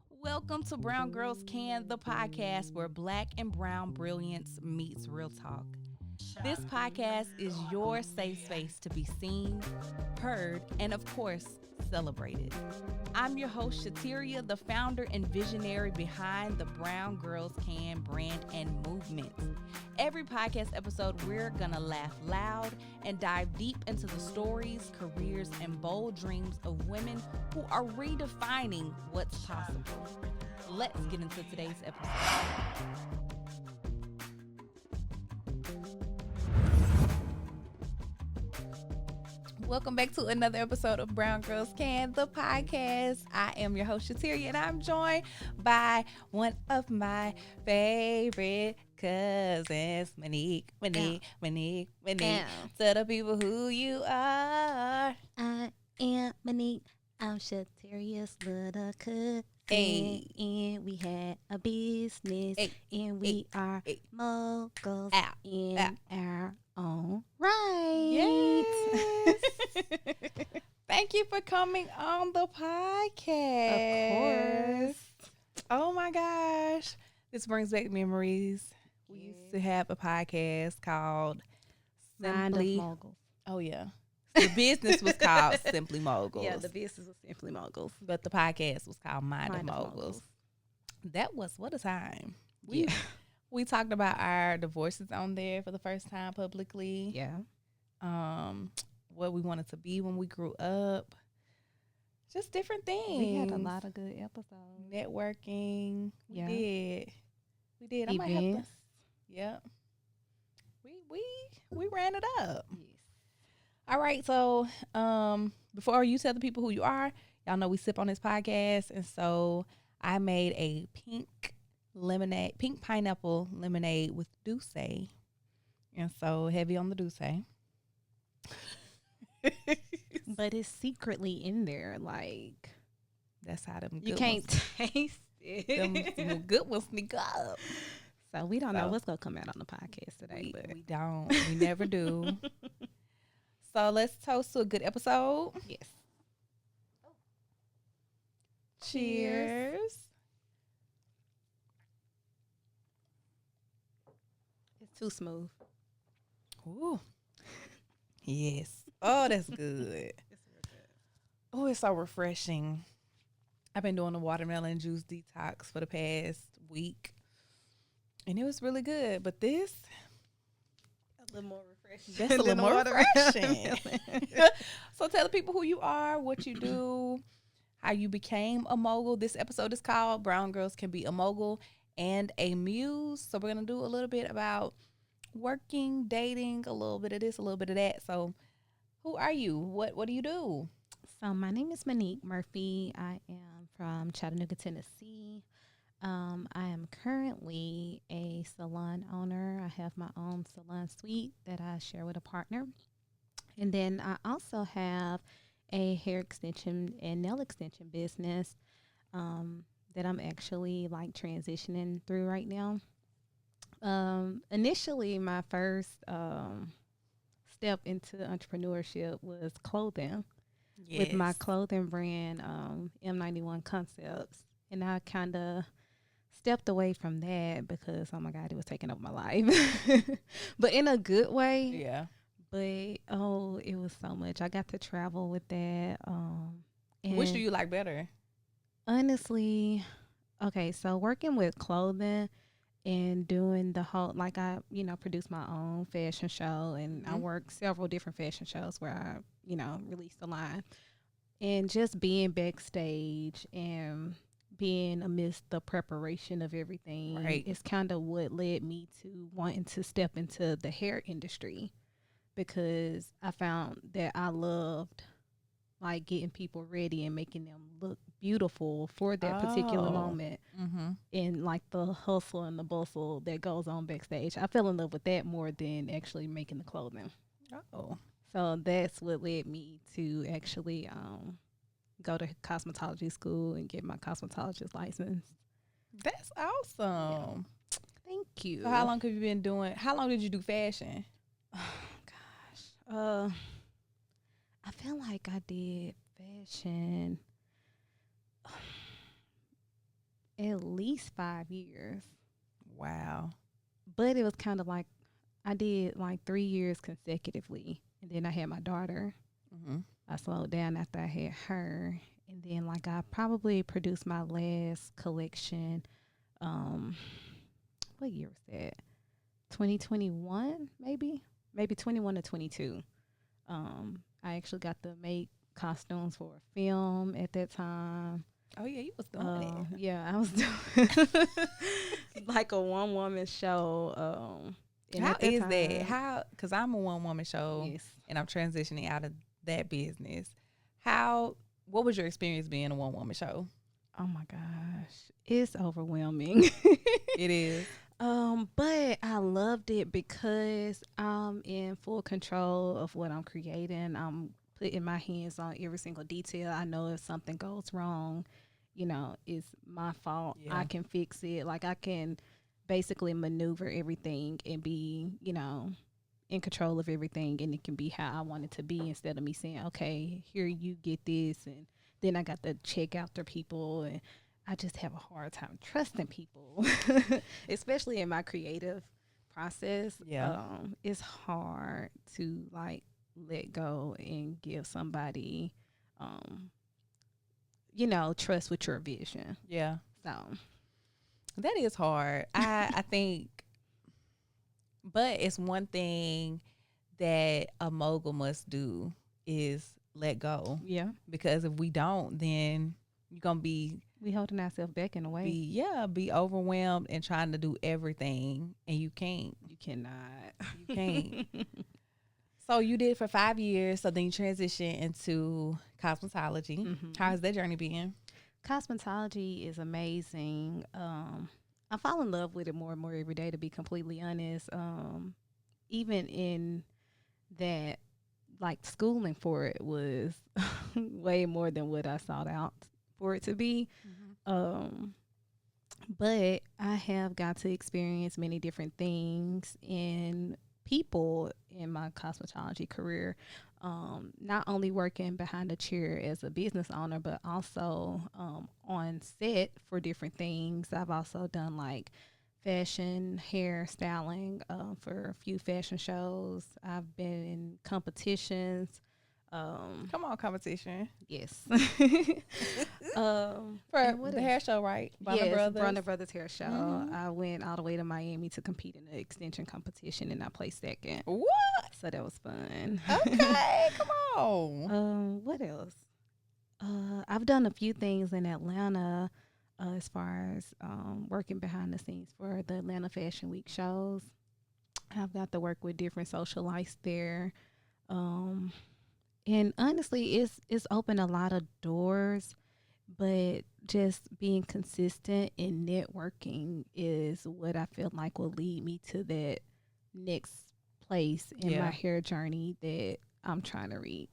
Welcome to Brown Girls Can, the podcast where black and brown brilliance meets real talk. This podcast is your safe space to be seen, heard, and of course, celebrated. I'm your host, Shateria, the founder and visionary behind the Brown Girls Can brand and movement. Every podcast episode, we're gonna laugh loud and dive deep into the stories, careers, and bold dreams of women who are redefining what's possible. Let's get into today's episode. Welcome back to another episode of Brown Girls Can, the podcast. I am your host, Shateria, and I'm joined by one of my favorite cousins, Minique. Tell the people who you are. I am Minique. I'm Shateria's little cousin. Hey. And we had a business. And we are moguls in our own right. Yes. Thank you for coming on the podcast. Of course. Oh my gosh. This brings back memories. We used to have a podcast called Simply Moguls. Oh yeah. The business was called Simply Moguls. Yeah, the business was Simply Moguls. But the podcast was called Mind of Moguls. That was what a time. We talked about our divorces on there for the first time publicly. Yeah. What we wanted to be when we grew up. Just different things. We had a lot of good episodes. Networking. Yeah. We did. I might Events. have to. Yep. We ran it up. Yes. All right, so before you tell the people who you are, y'all know we sip on this podcast, and so I made a pink pineapple lemonade with Douce, and so heavy on the Douce. But it's secretly in there, like That's how them good you can't ones, taste it. them good ones sneak up. So we don't know what's gonna come out on the podcast today, but We don't. We never do. So let's toast to a good episode. yes. Cheers. It's too smooth. Ooh. Yes. Oh, that's good. It's real good. Oh, it's so refreshing. I've been doing the watermelon juice detox for the past week, and it was really good. But this, A little more refreshing. that's a little more refreshing. So tell the people who you are, what you do, how you became a mogul. This episode is called Brown Girls Can Be a Mogul and a Muse. So we're going to do a little bit about working, dating, a little bit of this, a little bit of that. So who are you? What do you do? So my name is Minique Murphy. I am from Chattanooga, Tennessee. I am currently a salon owner. I have my own salon suite that I share with a partner. And then I also have a hair extension and nail extension business that I'm actually like transitioning through right now. Initially, my first step into entrepreneurship was clothing with my clothing brand, M91 Concepts. And I kind of stepped away from that because, oh my God, it was taking over my life. But in a good way. Yeah. But, it was so much. I got to travel with that. Which do you like better? Honestly, okay, so working with clothing and doing the whole, like I, produce my own fashion show, and I work several different fashion shows where I, release the line. And just being backstage and being amidst the preparation of everything is kind of what led me to wanting to step into the hair industry, because I found that I loved like getting people ready and making them look beautiful for that particular moment, and like the hustle and the bustle that goes on backstage. I fell in love with that more than actually making the clothing. So that's what led me to actually go to cosmetology school and get my cosmetologist license. That's awesome. Yeah. Thank you. So how long have you been doing? How long did you do fashion? Oh gosh, I feel like I did fashion at least 5 years. Wow. But it was kind of like I did like 3 years consecutively, and then I had my daughter. Mm-hmm. I slowed down after I had her, and then like I probably produced my last collection. What year was that? 2021, maybe 21 or 22. I actually got to make costumes for a film at that time. Oh yeah, you was doing it. Yeah, I was doing like a one woman show. How is that? How? Because I'm a one woman show, Yes. and I'm transitioning out of that business. How? What was your experience being a one woman show? Oh my gosh, it's overwhelming. It is. But I loved it because I'm in full control of what I'm creating. I'm putting my hands on every single detail. I know if something goes wrong, it's my fault. Yeah. I can fix it. Like I can basically maneuver everything and be, in control of everything, and it can be how I want it to be instead of me saying, okay, here you get this, and then I got to check after people, and I just have a hard time trusting people, especially in my creative process. Yeah. It's hard to like let go and give somebody, trust with your vision. Yeah. So That is hard. I think, but it's one thing that a mogul must do is let go. yeah, Because if we don't, then you're gonna be we holding ourselves back in a way. be overwhelmed and trying to do everything, and you can't. You cannot. You can't. So you did it for 5 years. So then you transitioned into cosmetology. Mm-hmm. How has that journey been? Cosmetology is amazing. I fall in love with it more and more every day, to be completely honest. Even in that, like, schooling for it was way more than what I sought out for it to be. But I have got to experience many different things and people in my cosmetology career. Not only working behind the chair as a business owner, but also on set for different things. I've also done like fashion, hair styling for a few fashion shows. I've been in competitions. Come on, competition. Yes. For the hair show, right? Bronner Brothers hair show. Mhm. I went all the way to Miami to compete in the extension competition, and I placed second. What? So that was fun. Okay, come on. What else? I've done a few things in Atlanta as far as working behind the scenes for the Atlanta Fashion Week shows. I've got to work with different socialites there. And honestly, it's opened a lot of doors, but just being consistent and networking is what I feel like will lead me to that next place in my hair journey that I'm trying to reach.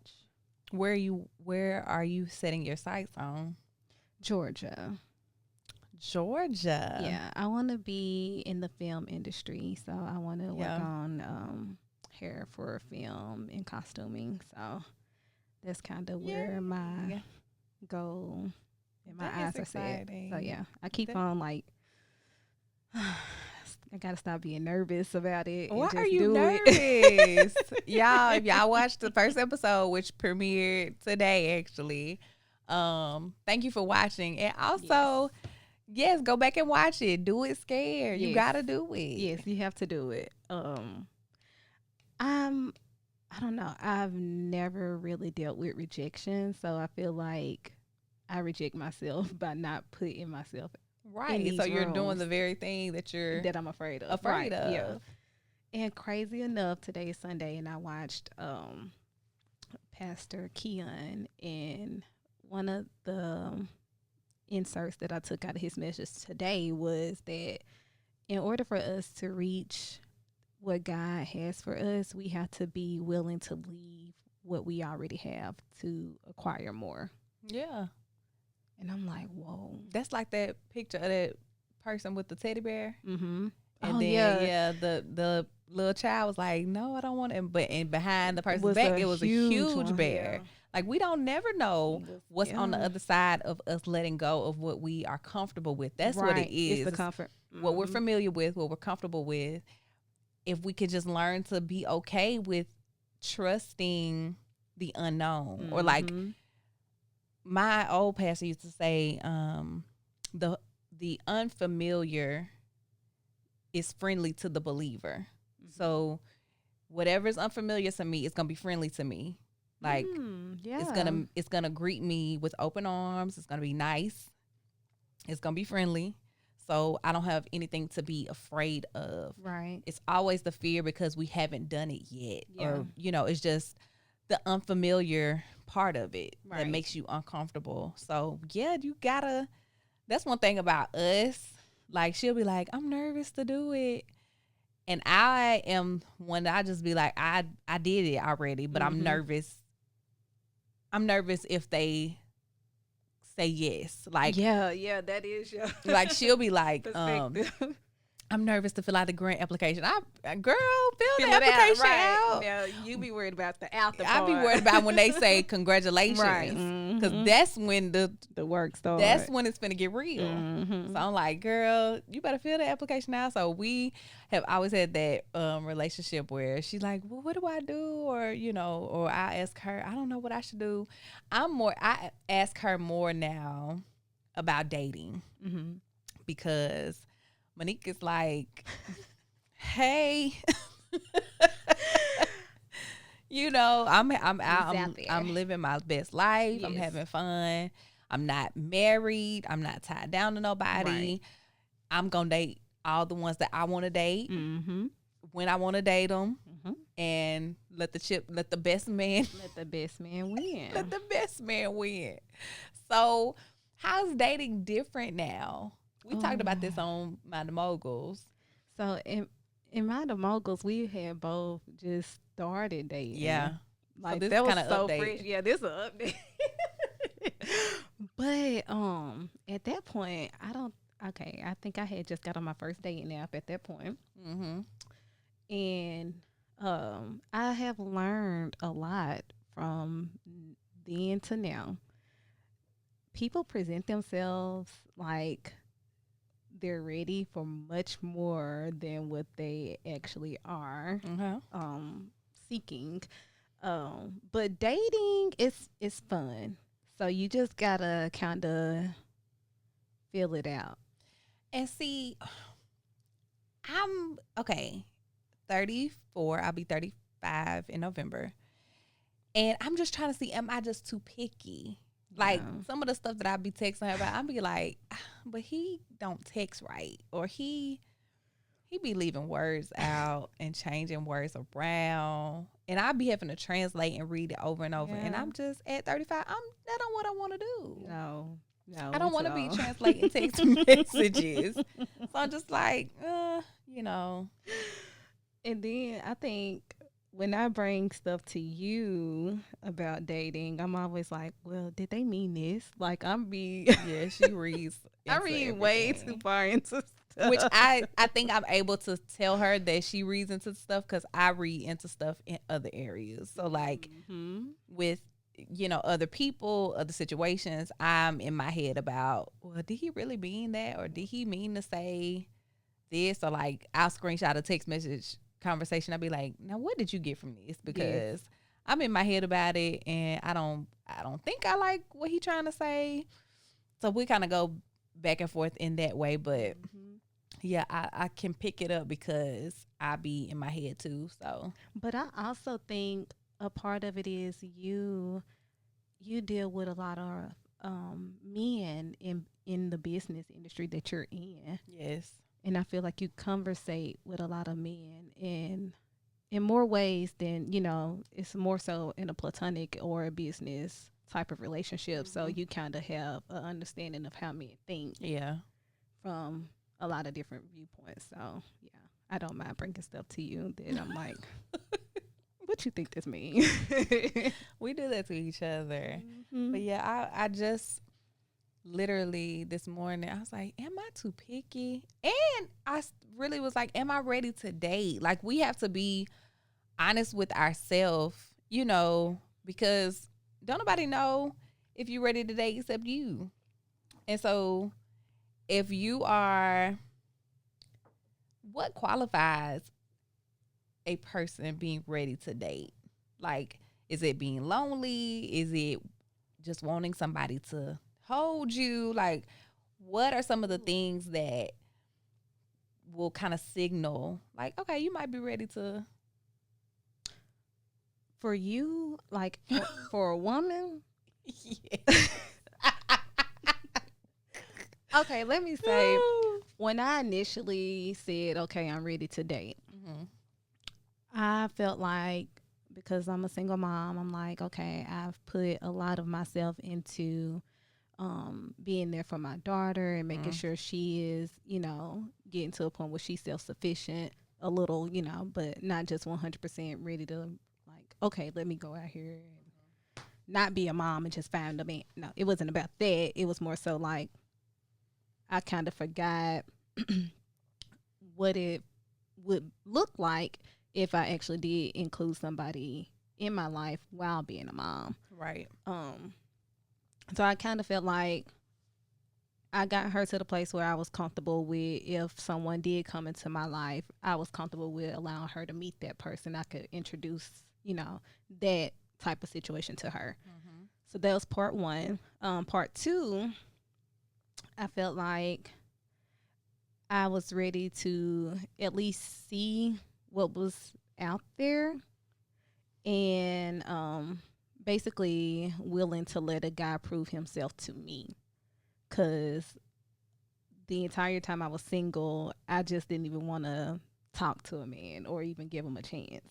Where are you setting your sights on? Georgia. Yeah, I want to be in the film industry, so I want to work on hair for film and costuming. So that's kind of where my goal and my eyes are set. So yeah, I keep on like I gotta stop being nervous about it. Why and just are you do nervous? It. Y'all, if y'all watched the first episode, which premiered today, actually, thank you for watching. And also, yes, go back and watch it. Do it scared. You gotta do it. Yes, you have to do it. I don't know. I've never really dealt with rejection, so I feel like I reject myself by not putting myself right. So you're doing the very thing that I'm afraid of. Afraid of. Yeah. And crazy enough, today is Sunday, and I watched Pastor Keon, and one of the inserts that I took out of his message today was that in order for us to reach what God has for us, we have to be willing to leave what we already have to acquire more. Yeah. And I'm like, whoa. That's like that picture of that person with the teddy bear. Mm-hmm. And the little child was like, no, I don't want it. And behind the person's back, it was a huge bear. Like, we don't never know what's on the other side of us letting go of what we are comfortable with. That's what it is. It's the comfort. What we're familiar with, what we're comfortable with. If we could just learn to be okay with trusting the unknown. Or like my old pastor used to say, the unfamiliar is friendly to the believer. So whatever's unfamiliar to me, it's gonna be friendly to me. Like it's gonna greet me with open arms. It's gonna be nice. It's gonna be friendly. So I don't have anything to be afraid of. Right. It's always the fear because we haven't done it yet. Or, it's just the unfamiliar part of it that makes you uncomfortable. So you gotta, that's one thing about us. Like, she'll be like, I'm nervous to do it. And I am one that I just be like, I did it already, but I'm nervous. I'm nervous if they say yes. Like, that is like, she'll be like, I'm nervous to fill out the grant application. Girl, fill the application out. Now, you be worried about the after I part. be worried about when they say congratulations. Because that's when the work starts. That's when it's finna get real. So I'm like, girl, you better fill the application out. So we have always had that relationship where she's like, well, what do I do? Or, or I ask her, I don't know what I should do. I ask her more now about dating. Because Monique is like, hey, I'm out. I'm living my best life. Yes. I'm having fun. I'm not married. I'm not tied down to nobody. Right. I'm gonna date all the ones that I want to date when I want to date them, and let the best man win. Let the best man win. So, how's dating different now? We talked about this on Mini Moguls. So in Mini Moguls, we had both just started dating. Yeah. Like, so that was so fresh. Yeah, this is an update. But at that point, I think I had just got on my first dating app at that point. And I have learned a lot from then to now. People present themselves like they're ready for much more than what they actually are seeking. But dating is fun. So you just gotta kind of feel it out. And see, I'm 34. I'll be 35 in November. And I'm just trying to see, am I just too picky? Like, some of the stuff that I be texting her about, I be like, but he don't text right. Or he be leaving words out and changing words around. And I be having to translate and read it over and over. And I'm just, at 35, that ain't what I want to do. No, I don't want to be translating text messages. So I'm just like, And then I think when I bring stuff to you about dating, I'm always like, well, did they mean this? Like, yeah, she reads. I read way too far into stuff. Which I think I'm able to tell her that she reads into stuff because I read into stuff in other areas. So, like, with, other people, other situations, I'm in my head about, well, did he really mean that? Or did he mean to say this? Or, like, I'll screenshot a text message conversation. I'll be like, now what did you get from this? Because I'm in my head about it, and I don't think I like what he trying to say. So we kind of go back and forth in that way. But I can pick it up because I be in my head too. So, but I also think a part of it is you deal with a lot of men in the business industry that you're in. Yes. And I feel like you conversate with a lot of men in more ways than, it's more so in a platonic or a business type of relationship. So you kind of have an understanding of how men think. Yeah. From a lot of different viewpoints. So, yeah, I don't mind bringing stuff to you that I'm like, what you think this means? We do that to each other. But yeah, I just literally this morning, I was like, am I too picky? And I really was like, am I ready to date? Like, we have to be honest with ourselves, because don't nobody know if you're ready to date except you. And so if you are, what qualifies a person being ready to date? Like, is it being lonely? Is it just wanting somebody to hold you? Like, what are some of the things that will kind of signal, like, okay, you might be ready to. For you, like for a woman? Yeah. Okay, let me say, when I initially said, okay, I'm ready to date, I felt like, because I'm a single mom, I'm like, okay, I've put a lot of myself into being there for my daughter and making sure she is, getting to a point where she's self-sufficient a little, but not just 100% ready to, like, okay, let me go out here and not be a mom and just find a man. No, it wasn't about that. It was more so like, I kind of forgot what it would look like if I actually did include somebody in my life while being a mom. Right. So I kind of felt like I got her to the place where I was comfortable with, if someone did come into my life, I was comfortable with allowing her to meet that person. I could introduce, that type of situation to her. So that was part one. Part two, I felt like I was ready to at least see what was out there, and basically willing to let a guy prove himself to me. Because the entire time I was single, I just didn't even want to talk to a man or even give him a chance.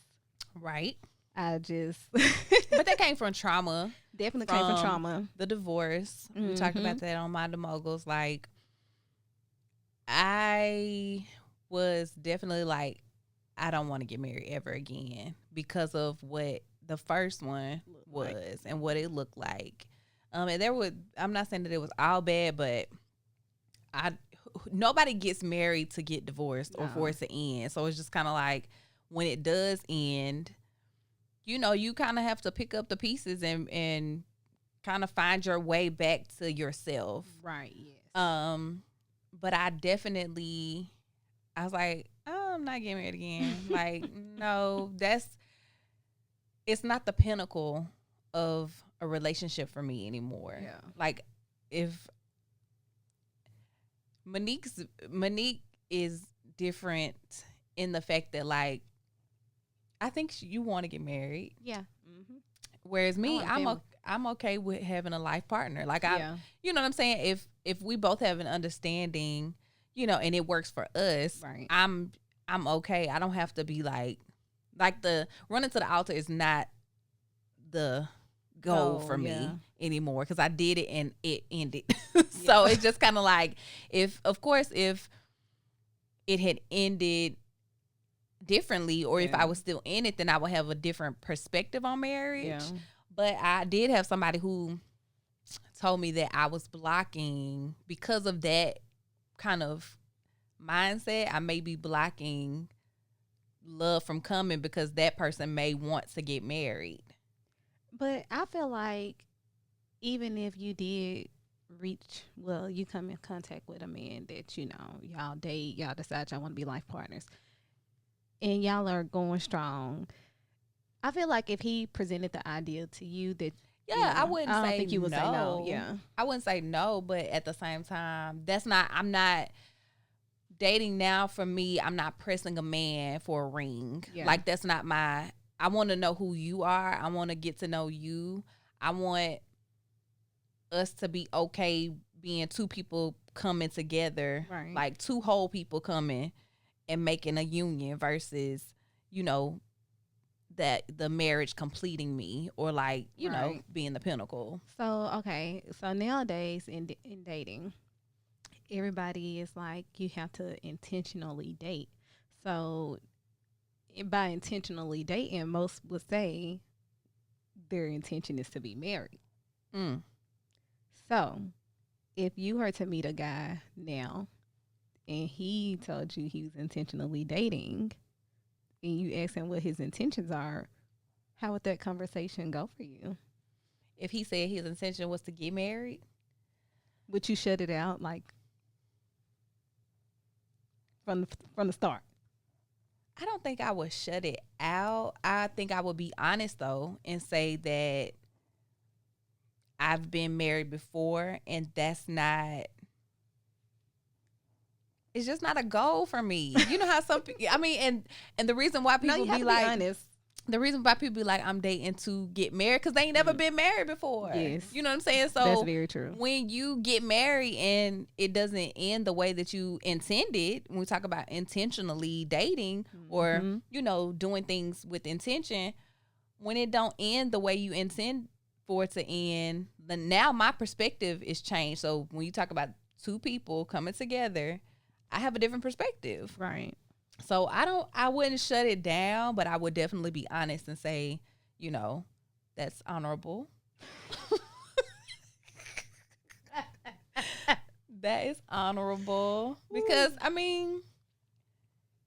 Right. I just... But that came from trauma. Definitely came from trauma. The divorce. We talked about that on Mini Moguls. Like, I was definitely like, I don't want to get married ever again because of what the first one was and what it looked like. And I'm not saying that it was all bad, but nobody gets married to get divorced or for it to end. So it's just kind of like, when it does end, you kind of have to pick up the pieces and kind of find your way back to yourself. Right. Yes. But I was like, oh, I'm not getting married again. Like, no, it's not the pinnacle of a relationship for me anymore. Yeah. Like, if Monique is different in the fact that, like, I think you want to get married. Yeah. Whereas me, I'm okay with having a life partner. Like, you know what I'm saying? If we both have an understanding, and it works for us, right. I'm okay. I don't have to be like the running to the altar is not the goal for me anymore, because I did it and it ended. So it's just kind of like, if it had ended differently, or if I was still in it, then I would have a different perspective on marriage. Yeah. But I did have somebody who told me that I was blocking, because of that kind of mindset, I may be blocking love from coming because that person may want to get married. But I feel like even if you did you come in contact with a man that, y'all date, y'all decide y'all want to be life partners, and y'all are going strong, I feel like if he presented the idea to you that, I wouldn't say no. I don't think you would say no. Yeah. I wouldn't say no, but at the same time, I'm not dating now. For me, I'm not pressing a man for a ring. Yeah. Like, that's not I want to know who you are. I want to get to know you. I want us to be okay being two people coming together, right? Like, two whole people coming and making a union versus, that the marriage completing me, or like, being the pinnacle. So, okay. So nowadays in dating, everybody is like, you have to intentionally date. So by intentionally dating, most would say their intention is to be married. So if you were to meet a guy now and he told you he was intentionally dating, and you ask him what his intentions are, how would that conversation go for you? if he said his intention was to get married, would you shut it out like from the start? I don't think I would shut it out. I think I would be honest though and say that I've been married before, and that's not. It's just not a goal for me. You know how some people. I mean, and the reason why people be like, honest. The reason why people be like, I'm dating to get married, because they ain't never been married before. Yes, you know what I'm saying. So that's very true. When you get married and it doesn't end the way that you intended, when we talk about intentionally dating or doing things with intention, when it don't end the way you intend for it to end, then now my perspective is changed. So when you talk about two people coming together, I have a different perspective. Right. So I wouldn't shut it down, but I would definitely be honest and say, that's honorable. That is honorable. Because, I mean,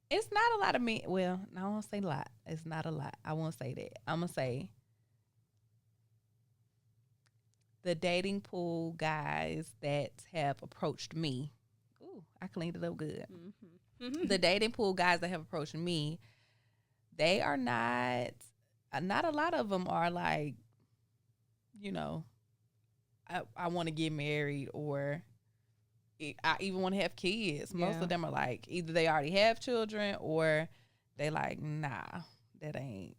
it's not a lot of men. Well, I won't say a lot. It's not a lot. I won't say that. I'm going to say the dating pool guys that have approached me. Ooh, I cleaned it up good. The dating pool guys that have approached me, they are not a lot of them are like, I want to get married, or I even want to have kids. Most of them are like, either they already have children or they like, nah, that ain't,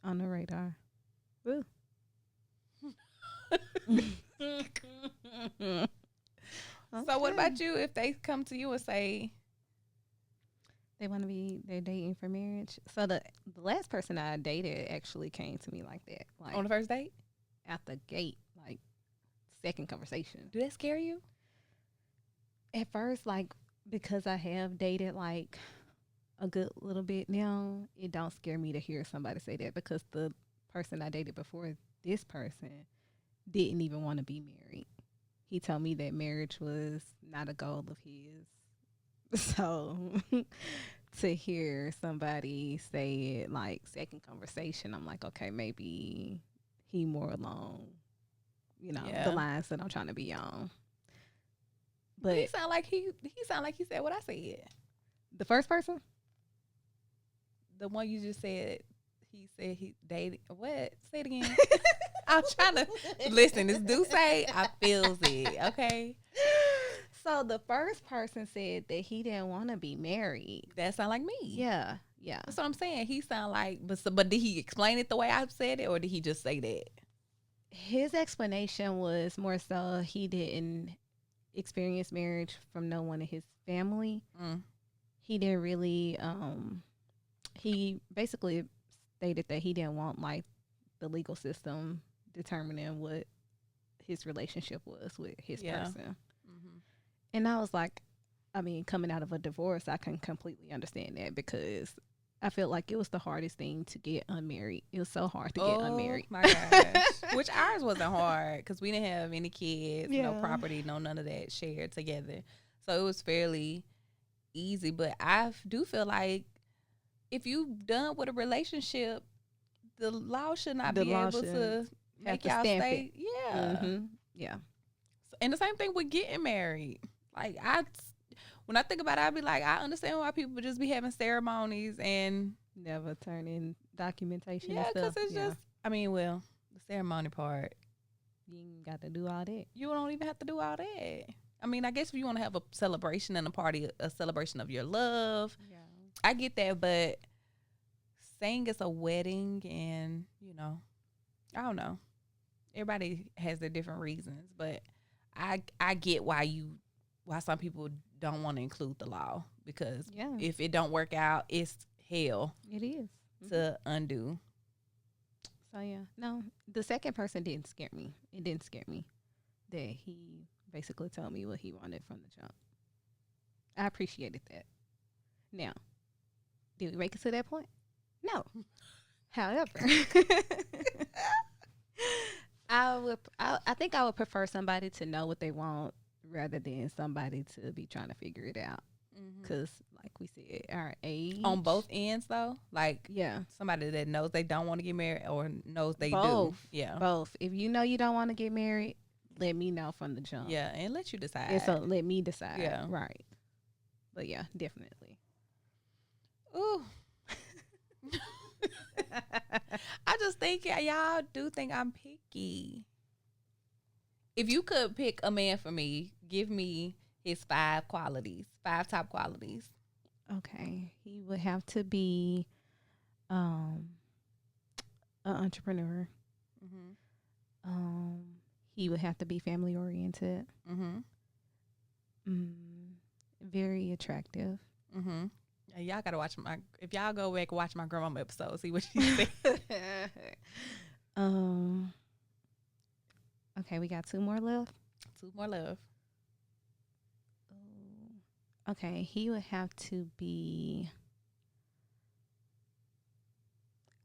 on the radar. Woo. So what about you if they come to you and say they're dating for marriage? So the last person I dated actually came to me like that. Like on the first date? At the gate, like second conversation. Do that scare you? At first, like, because I have dated like a good little bit now, it don't scare me to hear somebody say that, because the person I dated before this person didn't even want to be married. He told me that marriage was not a goal of his. So to hear somebody say it like second conversation, I'm like, okay, maybe he more along, the lines that I'm trying to be on. But he sound like he said what I said. The first person? The one you just said, he said he dated. What? Say it again. I'm trying to listen. This do say I feels it. Okay. So the first person said that he didn't want to be married. That sound like me. Yeah. That's what I'm saying. He sound like, but did he explain it the way I said it, or did he just say that? His explanation was more so he didn't experience marriage from no one in his family. He didn't really. He basically stated that he didn't want like the legal system determining what his relationship was with his person. And I was like, I mean, coming out of a divorce, I can completely understand that, because I felt like it was the hardest thing to get unmarried. It was so hard to get unmarried. My gosh. Which ours wasn't hard, because we didn't have any kids, no property, none of that shared together. So it was fairly easy. But I do feel like if you done with a relationship, the law should not be able to make y'all stay. Yeah. And the same thing with getting married. Like, when I think about it, I be like, I understand why people just be having ceremonies and never turn in documentation. Yeah, because it's just, I mean, well, the ceremony part, you ain't got to do all that. You don't even have to do all that. I mean, I guess if you want to have a celebration and a celebration of your love, I get that. But saying it's a wedding and, I don't know. Everybody has their different reasons, but I get why some people don't want to include the law, because if it don't work out, it's hell. It is to undo. So no, the second person didn't scare me. It didn't scare me that he basically told me what he wanted from the jump. I appreciated that. Now, did we make it to that point? No. However, I think I would prefer somebody to know what they want rather than somebody to be trying to figure it out. Because, like we said, our age. On both ends, though? Like, yeah. somebody that knows they don't want to get married or knows they Both. do. Yeah. Both. If you know you don't want to get married, let me know from the jump. Yeah, and let you decide. And so let me decide. Yeah. Right. But yeah, definitely. Ooh. I just think y'all do think I'm picky. If you could pick a man for me, give me his 5 top qualities. Okay. He would have to be an entrepreneur. Mm-hmm. He would have to be family oriented. Mm-hmm. Very attractive. Mm-hmm. Y'all gotta watch if y'all go back and watch my grandmama episode, see what she said. Okay, we got 2 more left. 2 more left. Okay, he would have to be,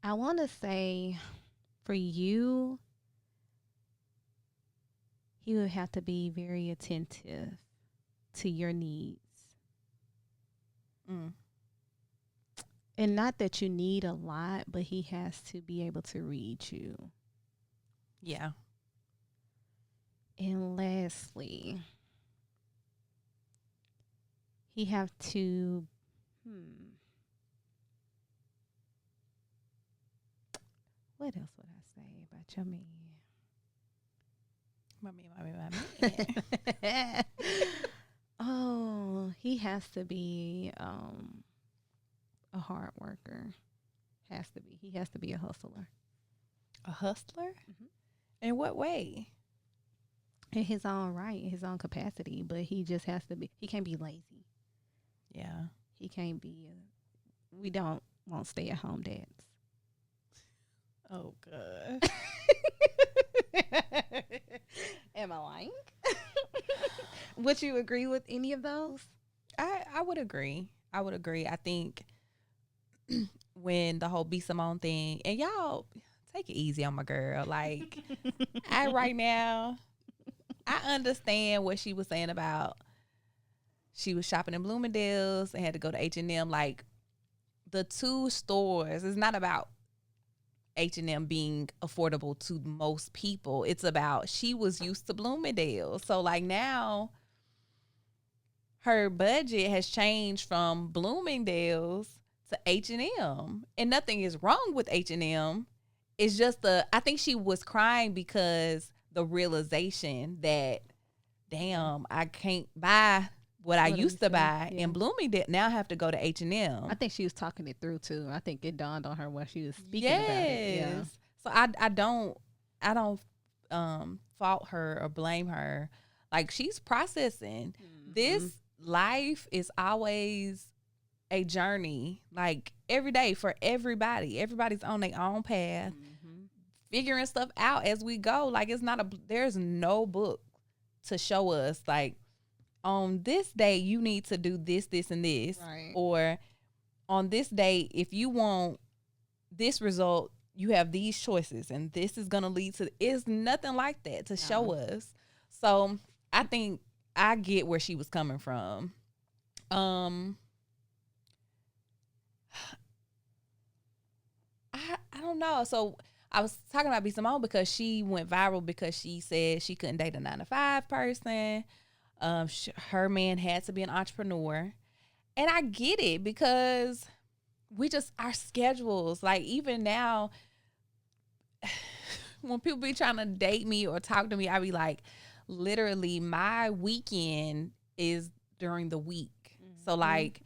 I want to say, for you, he would have to be very attentive to your needs. And not that you need a lot, but he has to be able to read you. Yeah. And lastly, he have to what else would I say about your man? My man. Oh, he has to be a hard worker. Has to be. He has to be a hustler. A hustler? Mm-hmm. In what way? In his own right, in his own capacity, but he just has to be. He can't be lazy. Yeah. He can't be. We don't want stay at home dads. Oh God. Am I lying? Would you agree with any of those? I would agree. I think when the whole Be Simone thing, and y'all take it easy on my girl. Like, right now, I understand what she was saying about she was shopping in Bloomingdale's and had to go to H&M. Like, the 2 stores, it's not about H&M being affordable to most people. It's about she was used to Bloomingdale's. So, like, now her budget has changed from Bloomingdale's to H&M. And nothing is wrong with H&M. It's just I think she was crying because the realization that, damn, I can't buy what I used to buy in Bloomingdale. Now I have to go to H&M. I think she was talking it through too. I think it dawned on her while she was speaking about it. Yeah. So I don't fault her or blame her. Like, she's processing. Mm-hmm. This life is always a journey. Like, every day for everybody. Everybody's on their own path. Mm-hmm. Figuring stuff out as we go. Like, there's no book to show us, like, on this day you need to do this, this, and this. Right. Or on this day, if you want this result, you have these choices, and this is gonna lead to. It's nothing like that to show us. So I think I get where she was coming from. I don't know. So I was talking about B. Simone because she went viral because she said she couldn't date a 9-to-5 person. Her man had to be an entrepreneur. And I get it because our schedules, like, even now, when people be trying to date me or talk to me, I be like, literally, my weekend is during the week. Mm-hmm. So, like,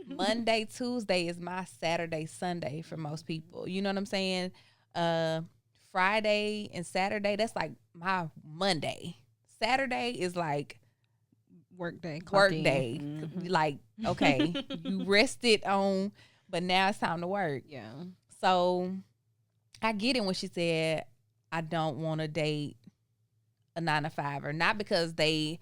Monday, Tuesday is my Saturday, Sunday for most people. You know what I'm saying? Friday and Saturday, that's like my Monday. Saturday is like work day. Mm-hmm. Like, okay, you rested on, but now it's time to work. Yeah. So I get it when she said, I don't want to date a 9-to-5er, not because they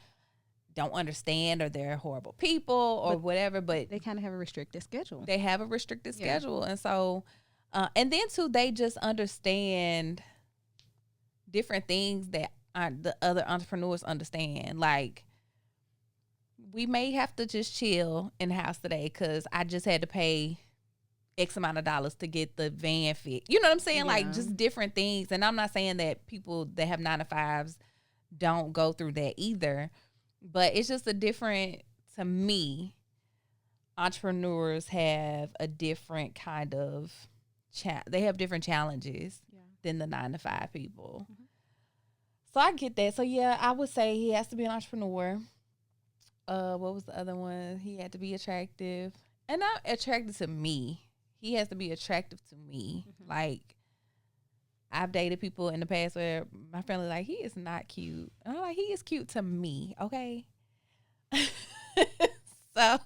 don't understand or they're horrible people or whatever, but they kind of have a restricted schedule. They have a restricted schedule. And so, and then too, they just understand different things that the other entrepreneurs understand. Like, we may have to just chill in the house today because I just had to pay X amount of dollars to get the van fit. You know what I'm saying? Like just different things. And I'm not saying that people that have 9-to-5s don't go through that either, but it's just a different, to me, entrepreneurs have a different kind of, they have different challenges than the 9-to-5 people. Mm-hmm. So I get that. So yeah, I would say he has to be an entrepreneur. What was the other one? He had to be attractive. And not attracted to me. He has to be attractive to me. Mm-hmm. Like, I've dated people in the past where my family like, he is not cute. And I'm like, he is cute to me, okay? So.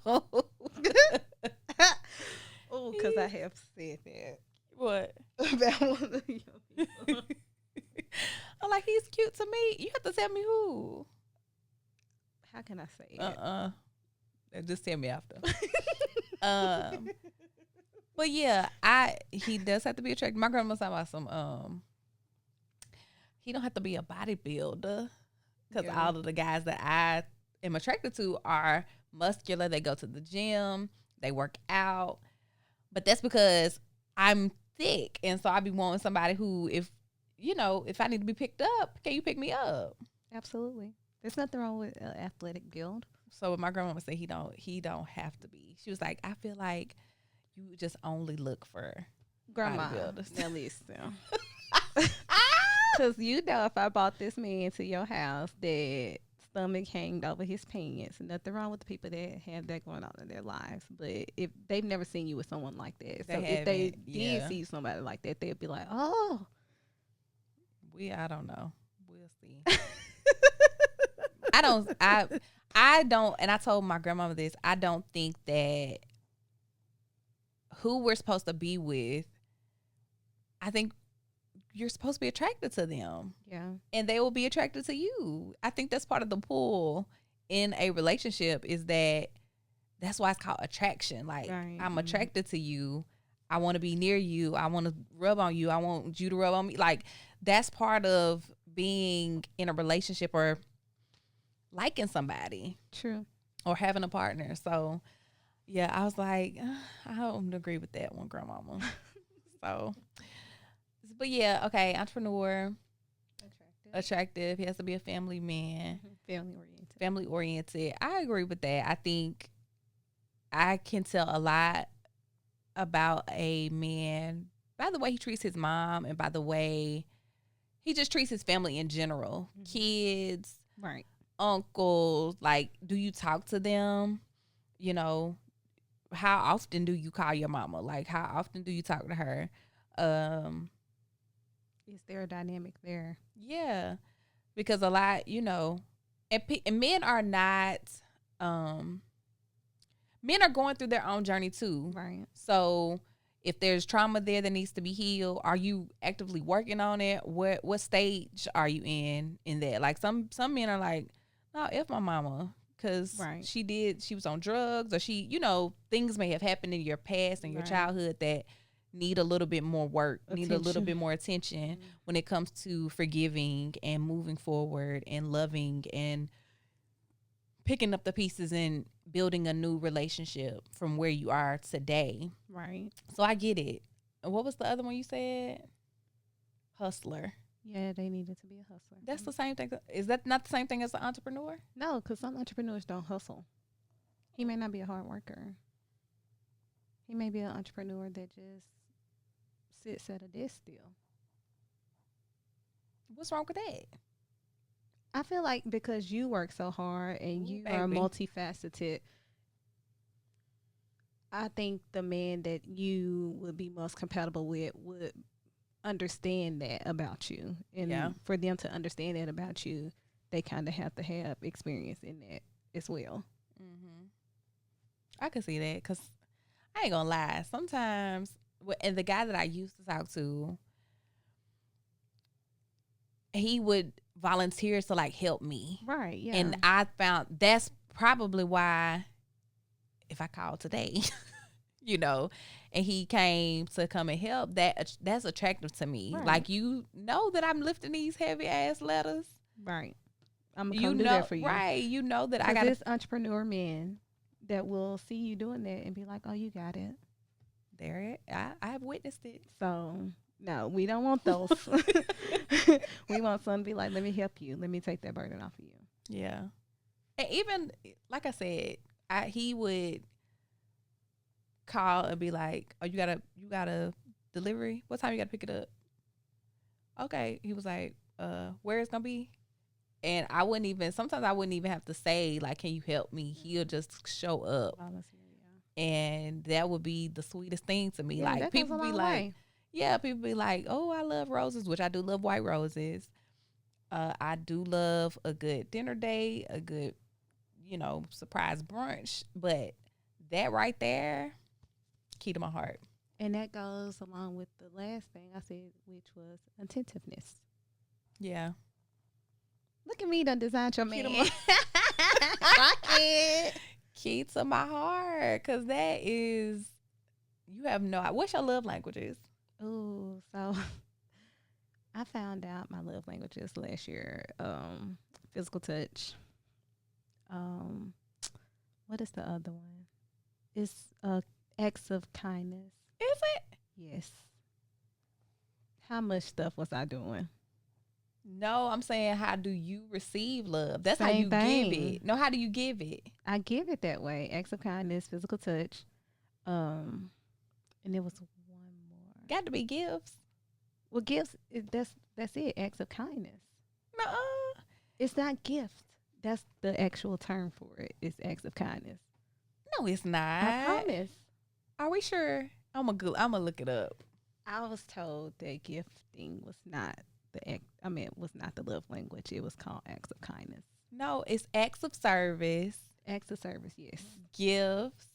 Oh, because I have said that. What? About one of the young people. I'm like, he's cute to me. You have to tell me who. How can I say it? Just tell me after. But yeah, he does have to be attractive. My grandma's talking about some he don't have to be a bodybuilder because all of the guys that I am attracted to are muscular. They go to the gym, they work out, but that's because I'm thick, and so I be wanting somebody who, if I need to be picked up, can you pick me up? Absolutely. There's nothing wrong with athletic build. So my grandma would say he don't have to be. She was like, I feel like you just only look for grandma. Bodybuilders. Now listen. Because if I brought this man to your house that stomach hanged over his pants, nothing wrong with the people that have that going on in their lives. But if they've never seen you with someone like that, so if they did see somebody like that, they'd be like, oh. I don't know. We'll see. I don't, and I told my grandmama this, I don't think that who we're supposed to be with, I think you're supposed to be attracted to them. Yeah. And they will be attracted to you. I think that's part of the pull in a relationship, is that's why it's called attraction. Like, I'm attracted to you. I want to be near you. I want to rub on you. I want you to rub on me. Like, that's part of being in a relationship or liking somebody. True. Or having a partner. So, yeah, I was like, I don't agree with that one, grandmama. So, but yeah, okay, entrepreneur. Attractive. He has to be a family man. Mm-hmm. Family oriented. I agree with that. I think I can tell a lot about a man by the way he treats his mom and by the way he just treats his family in general. Mm-hmm. Kids, right? Uncles. Like, do you talk to them? How often do you call your mama? Like, how often do you talk to her? Is there a dynamic there? Yeah, because a lot, and men are not, men are going through their own journey too. Right. So if there's trauma there that needs to be healed, are you actively working on it? What stage are you in that? Like some men are like, no, F my mama. Because she was on drugs, or things may have happened in your past and your childhood that need a little bit more work, need a little bit more attention when it comes to forgiving and moving forward and loving and picking up the pieces and building a new relationship from where you are today. Right. So I get it. And what was the other one you said? Hustler. Yeah, they needed to be a hustler. That's the same thing. Is that not the same thing as an entrepreneur? No, because some entrepreneurs don't hustle. He may not be a hard worker. He may be an entrepreneur that just sits at a desk still. What's wrong with that? I feel like because you work so hard and you are multifaceted, I think the man that you would be most compatible with would understand that about you. And for them to understand that about you, they kind of have to have experience in that as well. Mm-hmm. I can see that because I ain't gonna lie. Sometimes, and the guy that I used to talk to, he would volunteer to like help me. Right. Yeah. And I found that's probably why if I called today, and he came to come and help, that's attractive to me. Right. Like, that I'm lifting these heavy ass letters. Right. I'm gonna You come do know, that for you. right? You know that I Because got there's entrepreneur men that will see you doing that and be like, "Oh, you got it." there. I have witnessed it. So no, we don't want those. We want someone to be like, "Let me help you. Let me take that burden off of you." Yeah, and even like I said, he would call and be like, "Oh, you got a delivery? What time you got to pick it up?" Okay, he was like, where it's gonna be?" And sometimes I wouldn't even have to say like, "Can you help me?" He'll just show up, Volunteer, and that would be the sweetest thing to me. yeah, Like that goes a people be long like, way. yeah, people be like, "Oh, I love roses," which I do love white roses. I do love a good dinner date, a good, surprise brunch. But that right there, key to my heart. And that goes along with the last thing I said, which was attentiveness. Yeah. Look at me, done designed your Key to man. Key to my heart, because that is, you have no, what's your love languages? Ooh, so I found out my love languages last year. Physical touch. Um, what is the other one? It's acts of kindness. Is it? Yes. How much stuff was I doing? No, I'm saying, how do you receive love? That's how Same you thing. give it. No, how do you give it? I give it that way. Acts of kindness, physical touch. And there was one more. Got to be gifts. Well, gifts. That's it. Acts of kindness. Nuh-uh. It's not gifts. That's the actual term for it. It's acts of kindness. No, it's not. I promise. Are we sure? I'm gonna look it up. I was told that gifting was not was not the love language. It was called acts of kindness. No, it's acts of service, Acts of service, yes. gifts,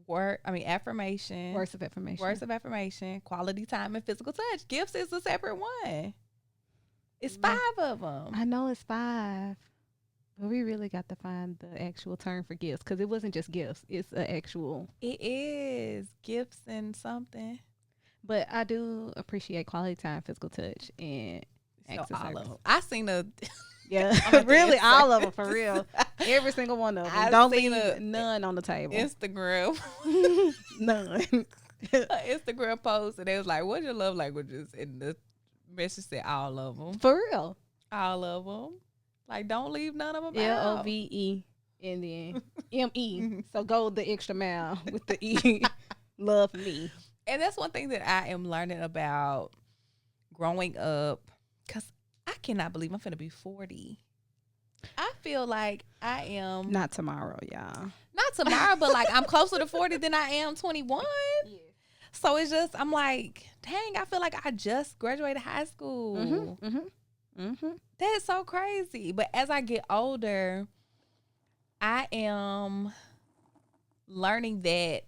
affirmation, Words of affirmation. quality time, and physical touch. Gifts is a separate one. It's 5 of them. I know it's 5, but we really got to find the actual term for gifts because it wasn't just gifts. It's an actual. It is gifts and something. But I do appreciate quality time, physical touch, and acts of service. I seen a Yeah, really, all of them for real. Every single one of them. Don't leave none on the table. Instagram, None. Instagram post, and they was like, "What's your love languages?" And the message said, "All of them, For real. all of them. Like, don't leave none of them out." LOVE and then ME. So go the extra mile with the E. Love me. And that's one thing that I am learning about growing up, because I cannot believe I'm finna be 40. I feel like I am Not tomorrow, y'all. not tomorrow, but like I'm closer to 40 than I am 21. Yeah. So it's just, I'm like, dang, I feel like I just graduated high school. That is so crazy. But as I get older, I am learning that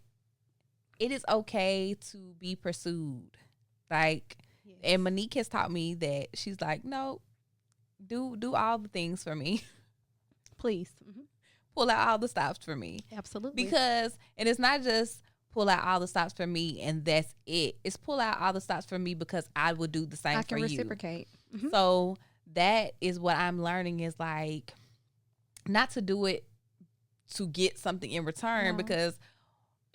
it is okay to be pursued. Like, Yes. and Monique has taught me that. She's like, no, do all the things for me. Please. Pull out all the stops for me. Absolutely. Because, and it's not just pull out all the stops for me and that's it. It's pull out all the stops for me because I would do the same I for can you. reciprocate. So that is what I'm learning, is like, not to do it to get something in return, No. because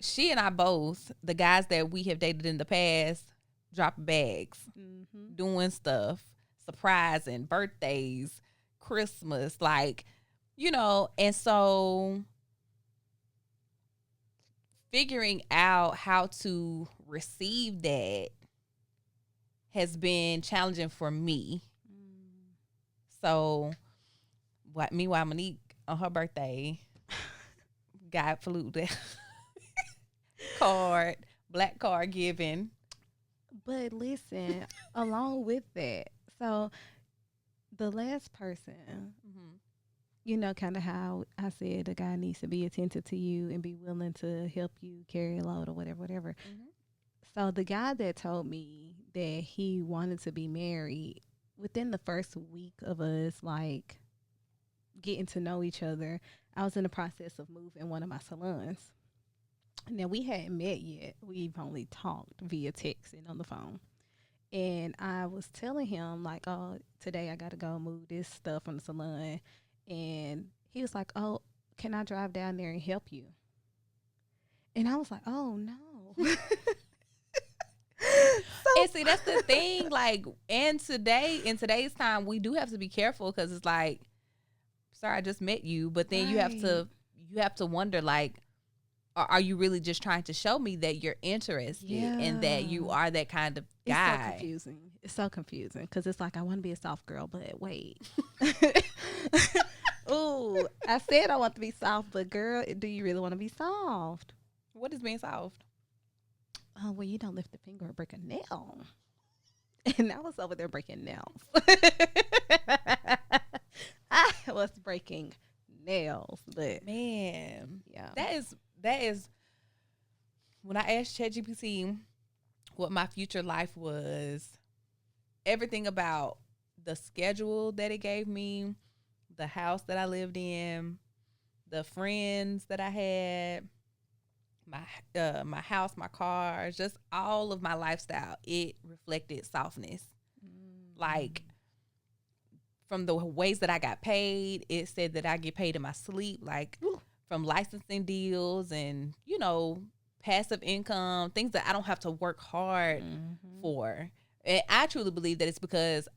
she and I both, the guys that we have dated in the past, dropping bags, doing stuff, surprising, birthdays, Christmas, like, and so figuring out how to receive that has been challenging for me. So, meanwhile, Monique, on her birthday, got flew card, black card given. But listen, along with that, so the last person, kind of how I said the guy needs to be attentive to you and be willing to help you carry a load or whatever. So the guy that told me that he wanted to be married, within the first week of us like getting to know each other, I was in the process of moving one of my salons. Now, we hadn't met yet. We've only talked via text and on the phone. And I was telling him, like, oh, today I got to go move this stuff from the salon. And he was like, "Oh, can I drive down there and help you?" And I was like, "Oh no." And see, that's the thing. Like, and today, in today's time, we do have to be careful because it's like, sorry, I just met you, but then you have to wonder, like, are you really just trying to show me that you're interested and that you are that kind of guy? It's so confusing. It's so confusing because it's like I want to be a soft girl, but wait. Ooh, I said I want to be soft, but girl, do you really want to be soft? What is being soft? Oh, well, you don't lift a finger or break a nail. And I was over there breaking nails. I was breaking nails, but Man, yeah. that is when I asked ChatGPT what my future life was, everything about the schedule that it gave me, the house that I lived in, the friends that I had, my house, my cars, just all of my lifestyle, it reflected softness. Like, from the ways that I got paid, it said that I get paid in my sleep, like from licensing deals and, passive income, things that I don't have to work hard for. And I truly believe that it's because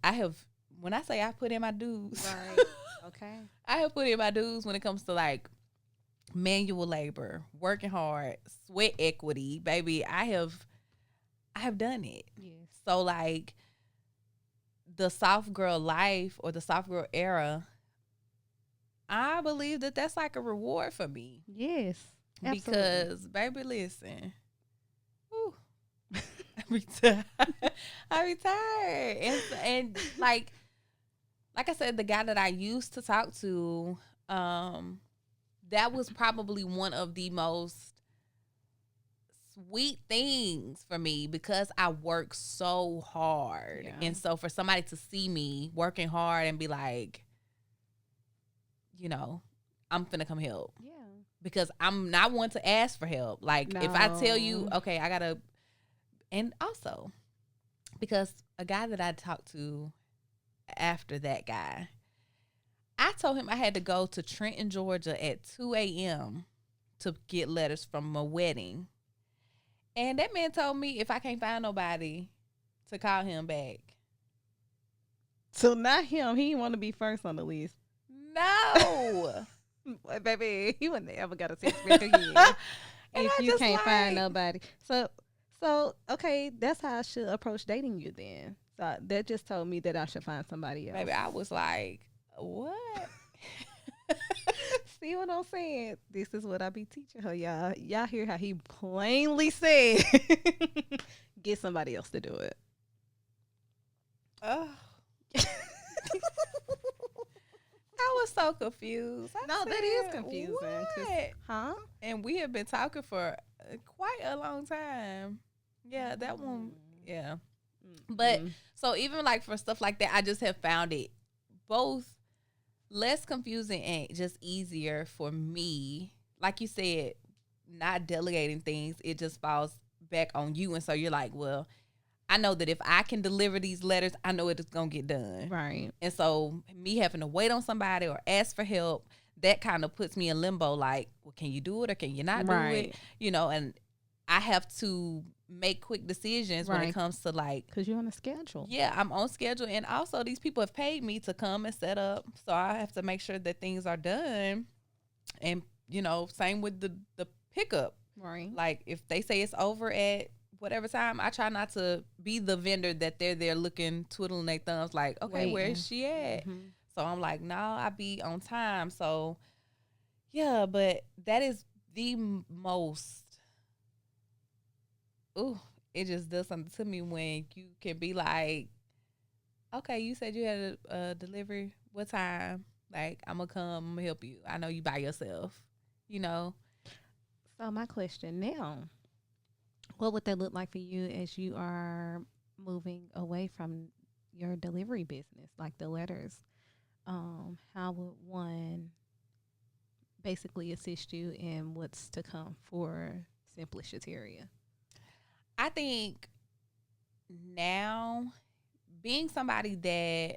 when I say I put in my dues, Right. Okay. I have put in my dues when it comes to like manual labor, working hard, sweat equity, baby. I have done it. Yes. So like the soft girl life or the soft girl era, I believe that that's like a reward for me. Yes. Absolutely. Because baby, listen. Whew, I be tired. And like I said, the guy that I used to talk to, that was probably one of the most sweet things for me because I work so hard. Yeah. And so for somebody to see me working hard and be like, I'm finna come help. Yeah. Because I'm not one to ask for help. Like, if I tell you, No. okay, I gotta, and also because a guy that I talked to after that guy, I told him I had to go to Trenton, Georgia at 2 a.m. to get letters from a wedding. And that man told me if I can't find nobody to call him back. So not him. He didn't want to be first on the list. No. Boy, baby, he wouldn't ever got a text back again. If you can't find nobody. So okay, that's how I should approach dating you then. So that just told me that I should find somebody else. Baby, I was like, what? See what I'm saying? This is what I be teaching her, y'all. Y'all hear how he plainly said, get somebody else to do it. Oh. I was so confused. That is confusing. What? Huh? And we have been talking for quite a long time. Yeah, that one. Yeah. But so even like for stuff like that, I just have found it both less confusing and just easier for me. Like you said, not delegating things, it just falls back on you. And so you're like, well, I know that if I can deliver these letters, I know it's going to get done. Right. And so me having to wait on somebody or ask for help, that kind of puts me in limbo. Like, well, can you do it or can you not do it? And I have to make quick decisions when it comes to like. Because you're on a schedule. Yeah, I'm on schedule. And also these people have paid me to come and set up. So I have to make sure that things are done. And, same with the pickup. Right. Like if they say it's over at whatever time, I try not to be the vendor that they're there looking, twiddling their thumbs like, okay, where is she at? So I'm like, no, I be on time. So yeah, but that is the most, it just does something to me when you can be like, okay, you said you had a delivery. What time? Like, I'm going to come, I'm going to help you. I know you by yourself, So my question now, what would that look like for you as you are moving away from your delivery business, like the letters? How would one basically assist you in what's to come for Simply Shateria? I think now being somebody that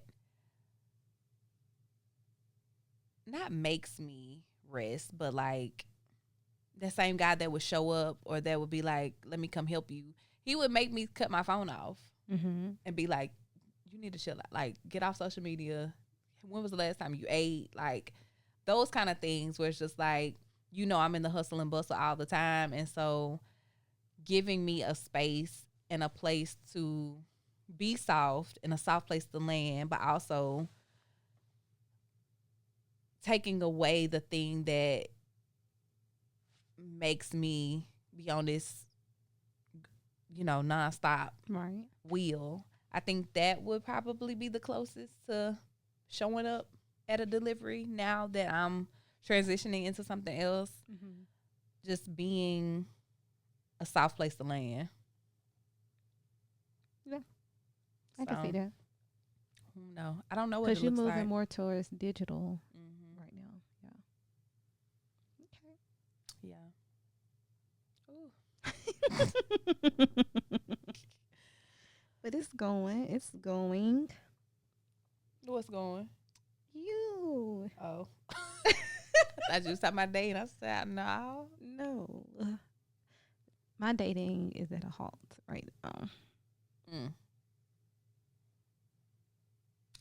not makes me rest, but like that same guy that would show up or that would be like, let me come help you. He would make me cut my phone off and be like, you need to chill out. Like, get off social media. When was the last time you ate? Like, those kind of things where it's just like, you know, I'm in the hustle and bustle all the time. And so giving me a space and a place to be soft and a soft place to land, but also taking away the thing that makes me be on this, you know, nonstop wheel. I think that would probably be the closest to showing up at a delivery now that I'm transitioning into something else. Just being a soft place to land. Yeah, I can see that. No, I don't know what it looks like. Because you're moving more towards digital right now. Yeah. Okay. Yeah. But it's going. What's going? You. Oh. I just had my date and I said, no. My dating is at a halt right now.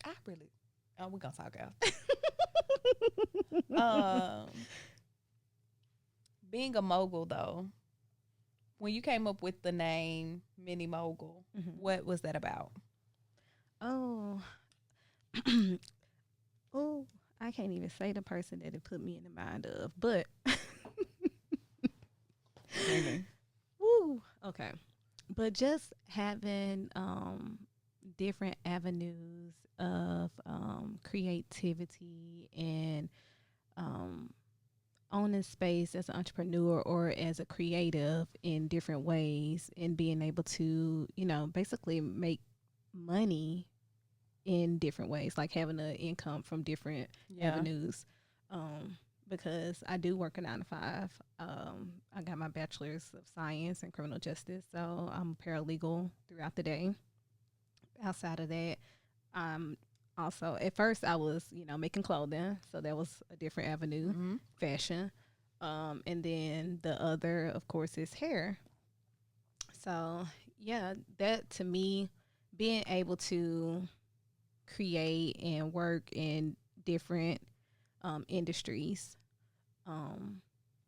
I really, we're going to talk out. Being a mogul, though, when you came up with the name Mini Mogul, what was that about? Oh, I can't even say the person that it put me in the mind of, but woo, okay. But just having different avenues of creativity and owning space as an entrepreneur or as a creative in different ways and being able to, you know, basically make money in different ways, like having an income from different avenues. Because I do work a 9-to-5. I got my bachelor's of science in criminal justice, so I'm a paralegal throughout the day. Outside of that, also, at first I was, you know, making clothing, so that was a different avenue, fashion. And then the other, of course, is hair. So, yeah, that to me, being able to create and work in different industries,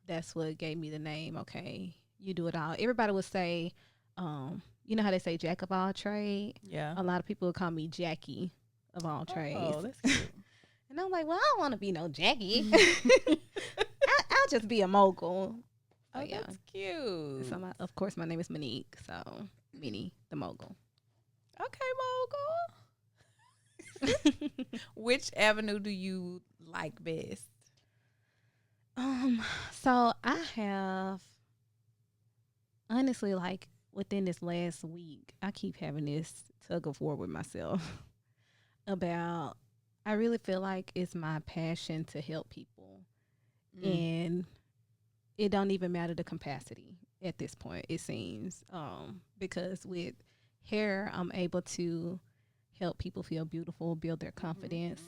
that's what gave me the name. Okay, you do it all. Everybody would say, you know how they say jack of all trade? Yeah. A lot of people would call me Jackie of all trades. Oh, that's cute. And I'm like, well, I don't want to be no Jackie. I'll just be a mogul. Oh, yeah. That's cute. So of course, my name is Minique. So Mini the Mogul. Okay, mogul. Which avenue do you like best? So I have, honestly, like within this last week, I keep having this tug of war with myself about, I really feel like it's my passion to help people. And it don't even matter the capacity at this point, it seems. Because with hair, I'm able to help people feel beautiful, build their confidence,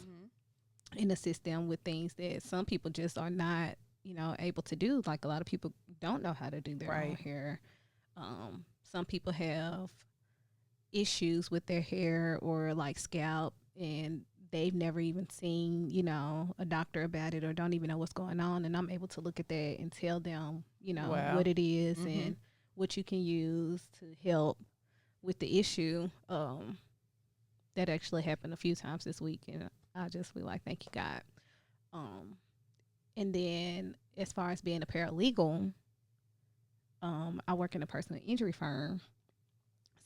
and assist them with things that some people just are not, you know, able to do. Like a lot of people don't know how to do their own hair. Some people have issues with their hair or like scalp, and they've never even seen, you know, a doctor about it or don't even know what's going on. And I'm able to look at that and tell them, you know, what it is and what you can use to help with the issue. That actually happened a few times this week, and I just be like, thank you, God. And then as far as being a paralegal, I work in a personal injury firm.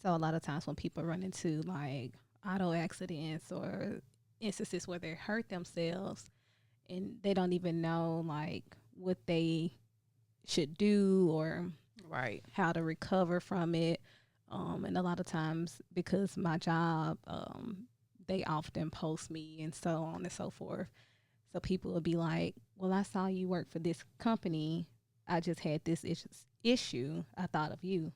So a lot of times when people run into like auto accidents or instances where they hurt themselves and they don't even know like what they should do or how to recover from it. And a lot of times because my job, they often post me and so on and so forth. So people will be like, well, I saw you work for this company. I just had this issue. I thought of you.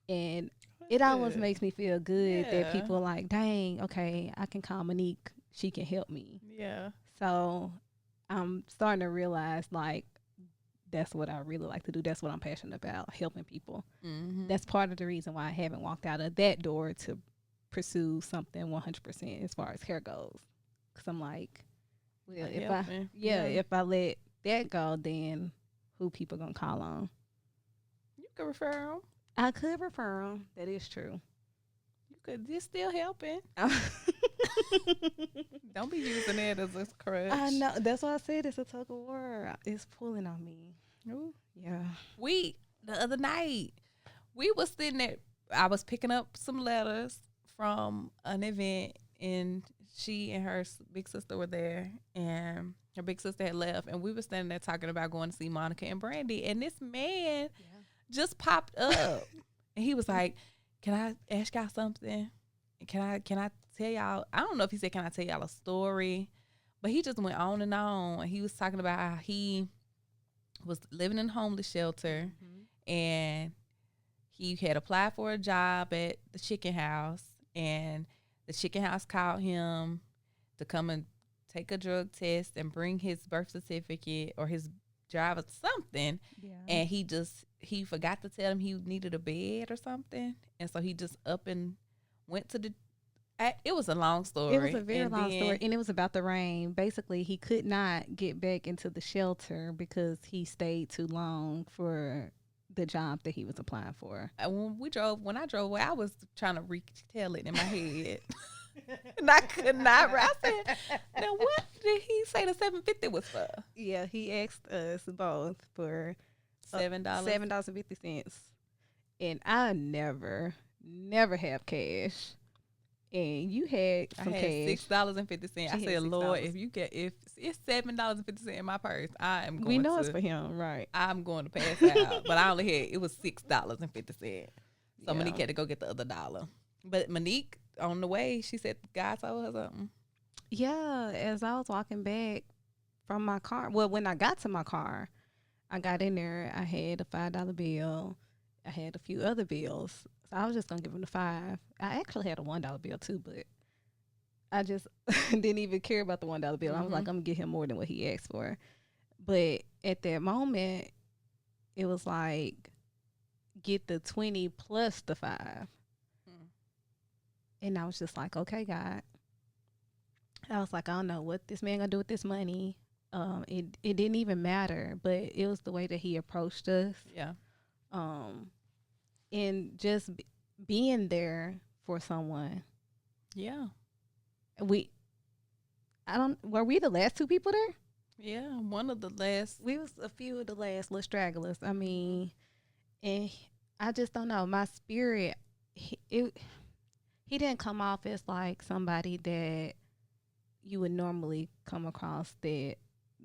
And it always makes me feel good that people are like, dang, okay, I can call Monique. She can help me. Yeah. So I'm starting to realize like that's what I really like to do. That's what I'm passionate about, helping people. Mm-hmm. That's part of the reason why I haven't walked out of that door to pursue something 100% as far as hair goes. Cause I'm like, well, if I let that go, then who people gonna call on? You could refer them. I could refer them. That is true. You could. It's still helping. Don't be using it as a crutch. I know. That's why I said it's a tug of war. It's pulling on me. Ooh. Yeah. The other night, we was sitting there. I was picking up some letters from an event, and she and her big sister were there, and her big sister had left, and we were standing there talking about going to see Monica and Brandy, and this man just popped up, and he was like, "Can I ask y'all something? Can I tell y'all?" I don't know if he said, "Can I tell y'all a story?" But he just went on and on. He was talking about how he was living in a homeless shelter, and he had applied for a job at the chicken house, and the chicken house called him to come and take a drug test and bring his birth certificate or his driver's something. Yeah. And he forgot to tell him he needed a bed or something. And so he just up and went to it was a long story. It was a very long story. And it was about the rain. Basically, he could not get back into the shelter because he stayed too long for the job that he was applying for. When I drove away, I was trying to retell it in my head. And I could not. I said, now what did he say the $7.50 was for? Yeah, he asked us both for $7.50. And I never have cash. And you had some cash. $6.50. I said, Lord, if it's $7.50 in my purse, I am going to. We know it's for him, right? I'm going to pass out. But I only had, it was $6.50. So Monique had to go get the other dollar. But Monique, on the way, she said God told her something. Yeah, as I was walking back from my car, well, when I got to my car, I got in there, I had a $5 bill. I had a few other bills. So I was just going to give him the $5. I actually had a $1 bill too, but I just didn't even care about the $1 bill. I was like, I'm going to get him more than what he asked for. But at that moment, it was like, get the 20 plus the 5. And I was just like, okay, God. I was like, I don't know what this man gonna do with this money. It didn't even matter, but it was the way that he approached us. Yeah. And just being there for someone. Yeah. Were we the last 2 people there? Yeah, one of the last. We was a few of the last little stragglers. I mean, and I just don't know. My spirit, he didn't come off as like somebody that you would normally come across that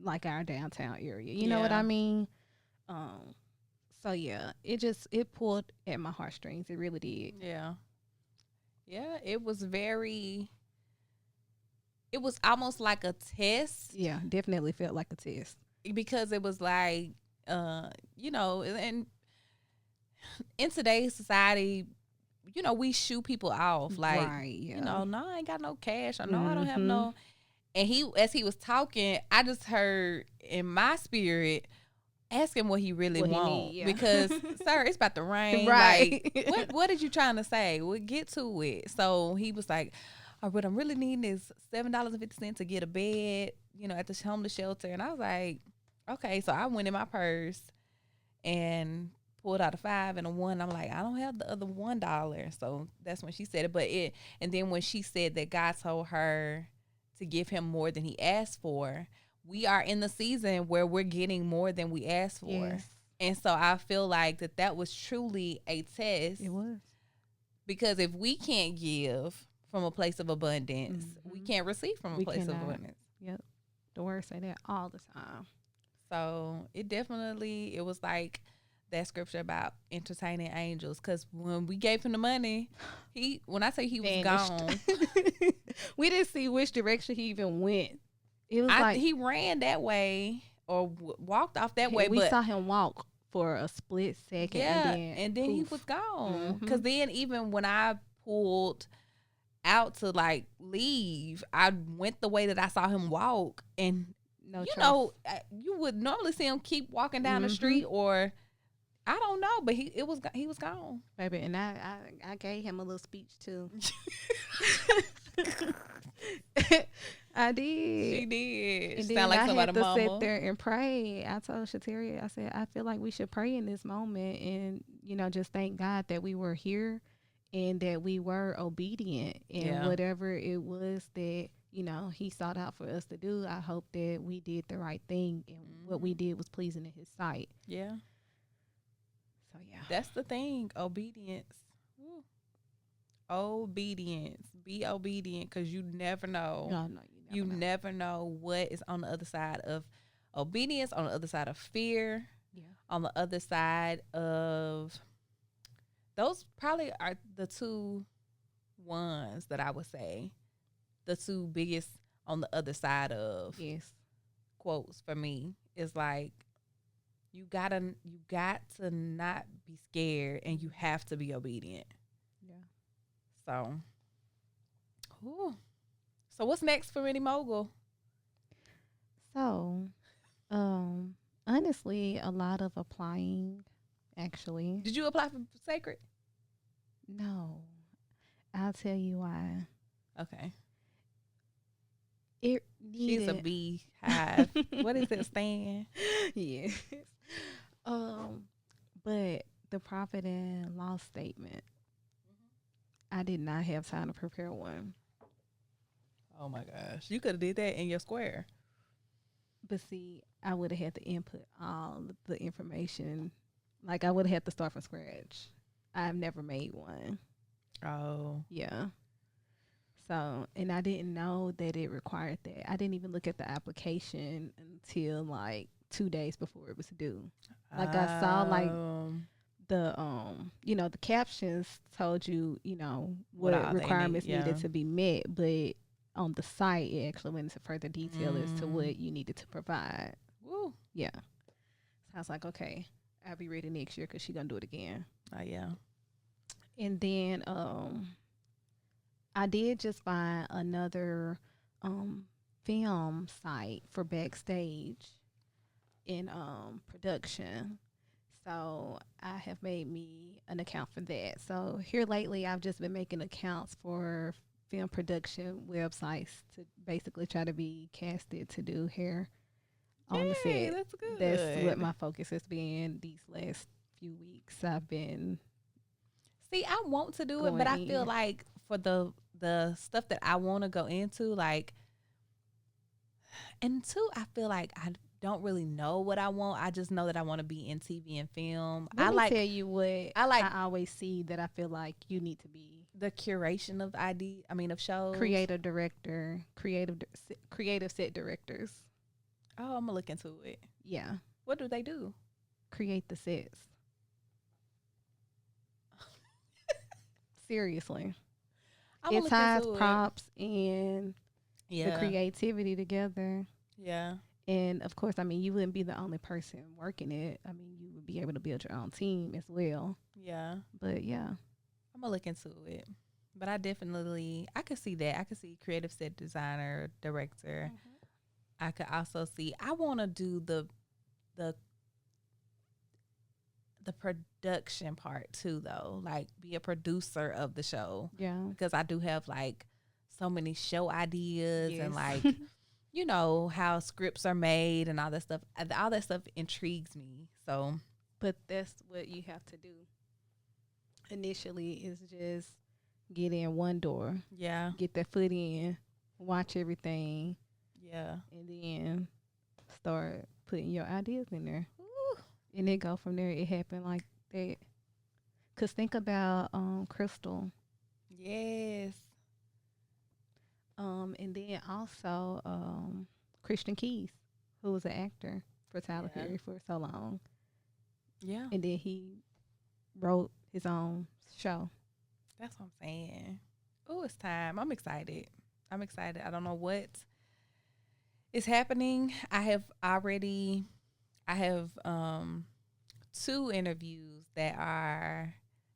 like our downtown area. You know what I mean? So yeah, it pulled at my heartstrings. It really did. Yeah. Yeah, it was almost like a test. Yeah, definitely felt like a test. Because it was like, and in today's society, we shoot people off. Like, right, yeah. No, I ain't got no cash. Or no, I don't have no. And as he was talking, I just heard in my spirit, ask him what he really wants. Yeah. Because, sir, it's about to rain. Right. Like, what did you trying to say? Well, get to it. So he was like, what I'm really needing is $7.50 to get a bed, at the homeless shelter. And I was like, okay. So I went in my purse and pulled out a 5 and a 1. I'm like, I don't have the other $1. So that's when she said it. And then when she said that God told her to give him more than he asked for, we are in the season where we're getting more than we asked for. Yes. And so I feel like that was truly a test. It was. Because if we can't give from a place of abundance, we can't receive from a place of abundance. Yep. The word say that all the time. So it was like that scripture about entertaining angels. Because when we gave him the money, when I say he was gone, we didn't see which direction he even went. It was he ran that way or walked off that way. We saw him walk for a split second. Yeah, and then he was gone. Because then even when I pulled out to like leave, I went the way that I saw him walk, and No you choice. know, you would normally see him keep walking down the street, or I don't know, but he was gone, baby. And I gave him a little speech too. I did. She did. And She then sound like I had somebody's to mama. sit there and pray. I told Shateria, I said, I feel like we should pray in this moment and, just thank God that we were here and that we were obedient and whatever it was that, he sought out for us to do. I hope that we did the right thing and what we did was pleasing in his sight. Yeah. So, yeah. That's the thing. Obedience. Woo. Obedience. Be obedient, because you never know. No, you never know what is on the other side of obedience, on the other side of fear, on the other side of, those probably are the two ones that I would say, the two biggest on the other side of quotes for me is like, you got to not be scared, and you have to be obedient. So, so what's next for Mini Mogul? So, honestly, a lot of applying, actually. Did you apply for Sacred? No. I'll tell you why. Okay. It needed. She's a beehive. What is it, Stan? Yes. But the profit and loss statement, I did not have time to prepare one. Oh my gosh. You could have did that in your square. But see, I would have had to input all the information. Like, I would have had to start from scratch. I've never made one. Oh. Yeah. So, and I didn't know that it required that. I didn't even look at the application until like 2 days before it was due. Like, I saw like the captions told you, what requirements needed to be met, but on the site it actually went into further detail as to what you needed to provide. Woo. Yeah. So I was like, okay, I'll be ready next year because she's gonna do it again. Oh yeah. And then I did just find another film site for backstage in production. So I have made me an account for that. So here lately, I've just been making accounts for film production websites to basically try to be casted to do hair on the set. That's good. That's what my focus has been these last few weeks. I've been. See, I want to do it, but I feel like for the stuff that I want to go into, like, and two, I feel like I don't really know what I want. I just know that I want to be in TV and film. Let me tell you what I always see that I feel like you need to be. The curation of of shows. Creative director, creative set directors. Oh, I'm going to look into it. Yeah. What do they do? Create the sets. Seriously. It ties props and the creativity together. Yeah. And of course, you wouldn't be the only person working it. You would be able to build your own team as well. Yeah. But yeah. I'm going to look into it. But I could see that. I could see creative set designer, director. Mm-hmm. I could also see, I want to do the production part too, though. Like, be a producer of the show. Yeah. Because I do have like so many show ideas and like, how scripts are made and all that stuff. All that stuff intrigues me. So, but that's what you have to do. Initially is just get in one door. Yeah. Get that foot in, watch everything. Yeah. And then start putting your ideas in there. Ooh. And then go from there. It happened like that. Because think about Crystal. Yes. And then also Christian Keys, who was an actor for Tyler Perry for so long. Yeah. And then he wrote his own show. That's what I'm saying. Oh, it's time. I'm excited. I don't know what is happening. I have 2 interviews that are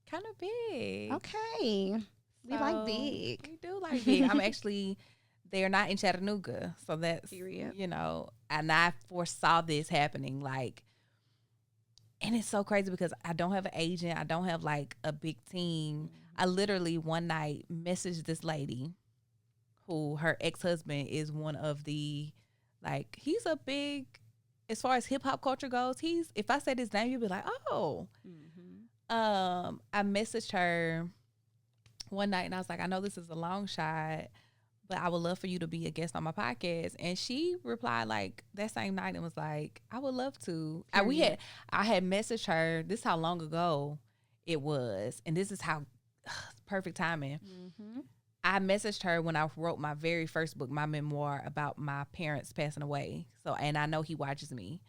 kind of big. Okay. We like big. We do like big. I'm actually, they're not in Chattanooga. So that's, Period. you know, and I foresaw this happening. Like, and it's so crazy because I don't have an agent. I don't have like a big team. I literally one night messaged this lady who her ex-husband is one of the, like, he's a big, as far as hip hop culture goes, if I said his name, you'd be like, oh. I messaged her one night and I was like, I know this is a long shot, but I would love for you to be a guest on my podcast. And she replied like that same night and was like, I would love to. I had messaged her. This is how long ago it was, and this is how perfect timing. I messaged her when I wrote my very first book, my memoir about my parents passing away. So, and I know he watches me.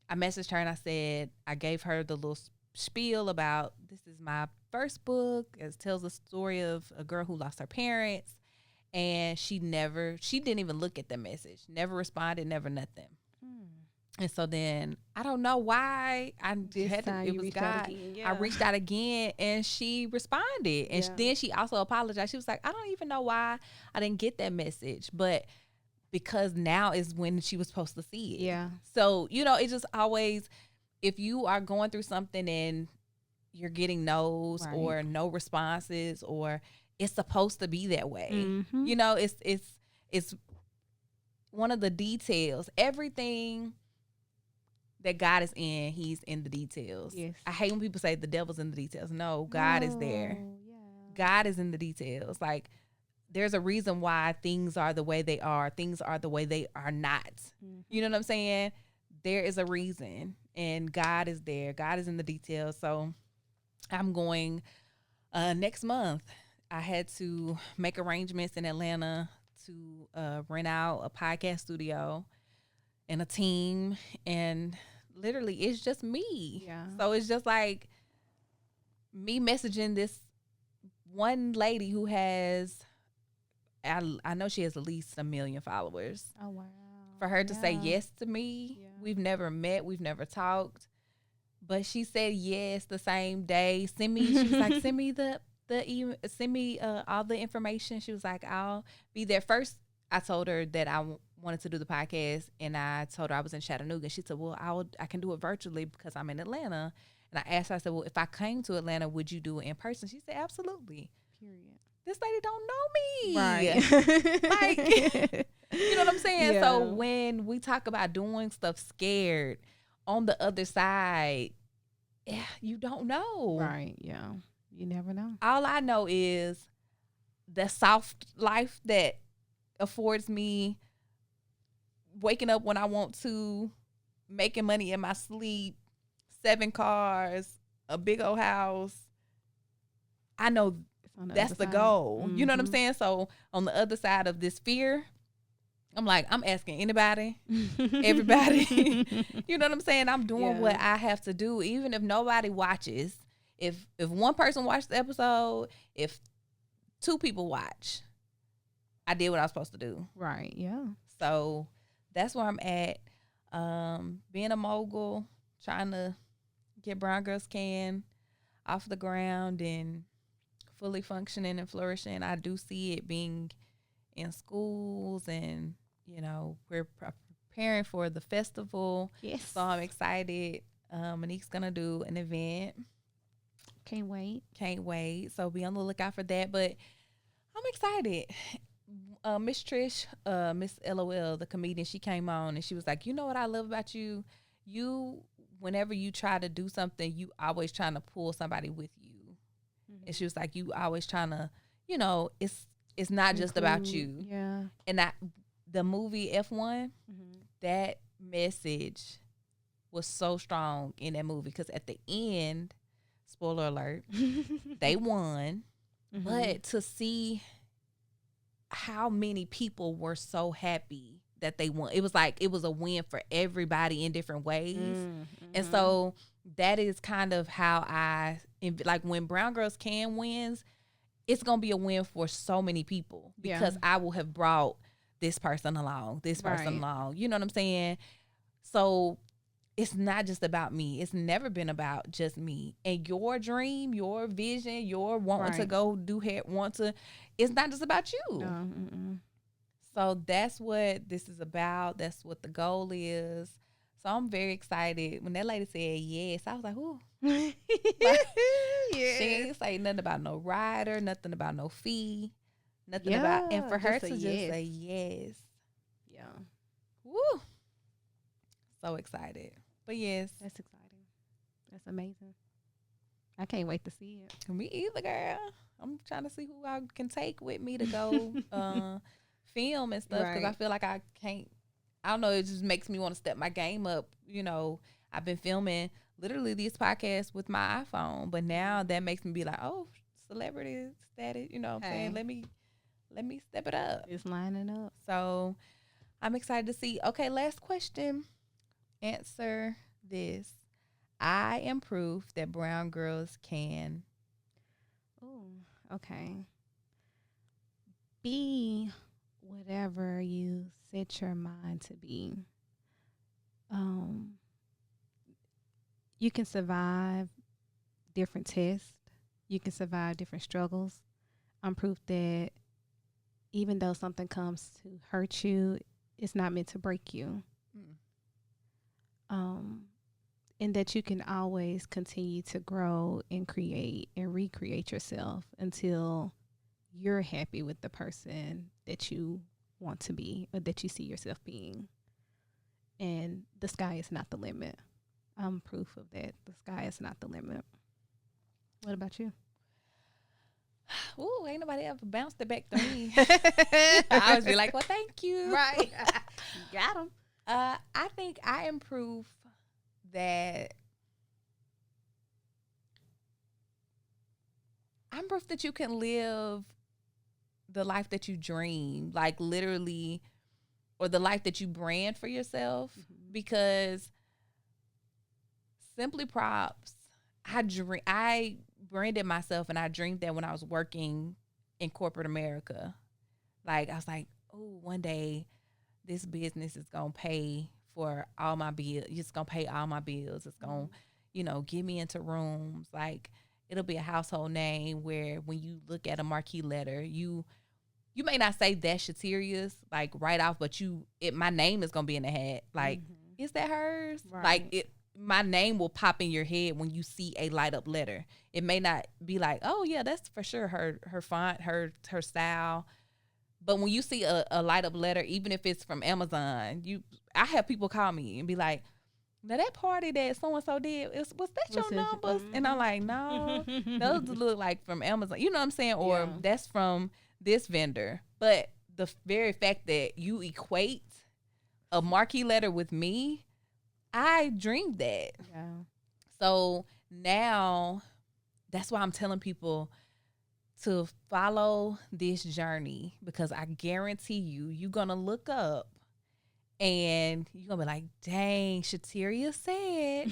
I messaged her and I said, I gave her the little spiel about, this is my first book. It tells the story of a girl who lost her parents. And she didn't even look at the message, never responded, never nothing. And so then I don't know why it was God. I reached out again and she responded. And then she also apologized. She was like, I don't even know why I didn't get that message. But because now is when she was supposed to see it. Yeah. So, you know, it's just always, if you are going through something and you're getting no's or no responses, or it's supposed to be that way. You know, it's one of the details. Everything that God is in, he's in the details. Yes. I hate when people say the devil's in the details. No, God is there. Yeah. God is in the details. Like, there's a reason why things are the way they are. Things are the way they are not. You know what I'm saying? There is a reason, and God is there. God is in the details. So I'm going next month. I had to make arrangements in Atlanta to rent out a podcast studio and a team, and literally it's just me. Yeah. So it's just like me messaging this one lady who has, I know she has at least 1 million followers. Oh, wow. For her to say yes to me, we've never met, we've never talked, but she said yes the same day. She was like, send me send me all the information. She was like, I'll be there. First, I told her that I wanted to do the podcast, and I told her I was in Chattanooga. And she said, well, I can do it virtually because I'm in Atlanta. And I asked her, I said, well, if I came to Atlanta, would you do it in person? She said, absolutely. Period. This lady don't know me. Right. Like, you know what I'm saying? Yeah. So when we talk about doing stuff scared, on the other side, you don't know. Right. Yeah. You never know. All I know is the soft life that affords me waking up when I want to, making money in my sleep, 7 cars, a big old house. I know that's the goal. You know what I'm saying? So on the other side of this fear, I'm like, I'm asking anybody, everybody. You know what I'm saying? I'm doing what I have to do, even if nobody watches. If one person watched the episode, if 2 people watch, I did what I was supposed to do. Right. Yeah. So that's where I'm at. Being a mogul, trying to get Brown Girls Can off the ground and fully functioning and flourishing. I do see it being in schools, and, you know, we're preparing for the festival. Yes. So I'm excited. Monique's going to do an event. Can't wait. So be on the lookout for that. But I'm excited. Miss Trish, Miss LOL, the comedian, she came on and she was like, you know what I love about you? You, whenever you try to do something, you always trying to pull somebody with you. And she was like, you always trying to, you know, it's not just about you. Yeah. And the movie F1, that message was so strong in that movie, because at the end, spoiler alert, they won. But to see how many people were so happy that they won, it was like it was a win for everybody in different ways. And so that is kind of how like when Brown Girls Can wins, it's gonna be a win for so many people, because I will have brought this person along, you know what I'm saying? So it's not just about me. It's never been about just me. And your dream, your vision, your wanting to go do hair, it's not just about you. So that's what this is about. That's what the goal is. So I'm very excited. When that lady said yes, I was like, ooh. She ain't say nothing about no rider, nothing about no fee, nothing about, and for her to just say yes. Yeah. Woo. So excited. But yes. That's exciting. That's amazing. I can't wait to see it. Me either, girl. I'm trying to see who I can take with me to go film and stuff, because I feel like I can't. I don't know. It just makes me want to step my game up. You know, I've been filming literally these podcasts with my iPhone, but now that makes me be like, oh, celebrity status. You know what I'm saying? Let me step it up. It's lining up. So I'm excited to see. Okay, last question. Answer this. I am proof that brown girls can. Oh, okay. Be whatever you set your mind to be. You can survive different tests. You can survive different struggles. I'm proof that even though something comes to hurt you, it's not meant to break you. And that you can always continue to grow and create and recreate yourself until you're happy with the person that you want to be or that you see yourself being. And the sky is not the limit. I'm proof of that. The sky is not the limit. What about you? Ooh, ain't nobody ever bounced it back to me. I always be like, well, thank you. Right. Got him. I think I am proof that I'm proof that you can live the life that you dream, like literally, or the life that you brand for yourself. Because simply props, I branded myself and I dreamed that when I was working in corporate America. Like, I was like, oh, one day this business is going to pay for all my bills. It's going to pay all my bills. It's going to, get me into rooms. Like, it'll be a household name where when you look at a marquee letter, you may not say that's Shateria's, like, right off, but my name is going to be in the hat. Like, is that hers? Right. Like, my name will pop in your head when you see a light up letter. It may not be like, oh yeah, that's for sure her font, her style. But when you see a light up letter, even if it's from Amazon, I have people call me and be like, now that party that so and so did, was that your numbers? And I'm like, no, those look like from Amazon. You know what I'm saying? Or that's from this vendor. But the very fact that you equate a marquee letter with me, I dreamed that. Yeah. So now that's why I'm telling people to follow this journey, because I guarantee you're going to look up and you're going to be like, dang, Shateria said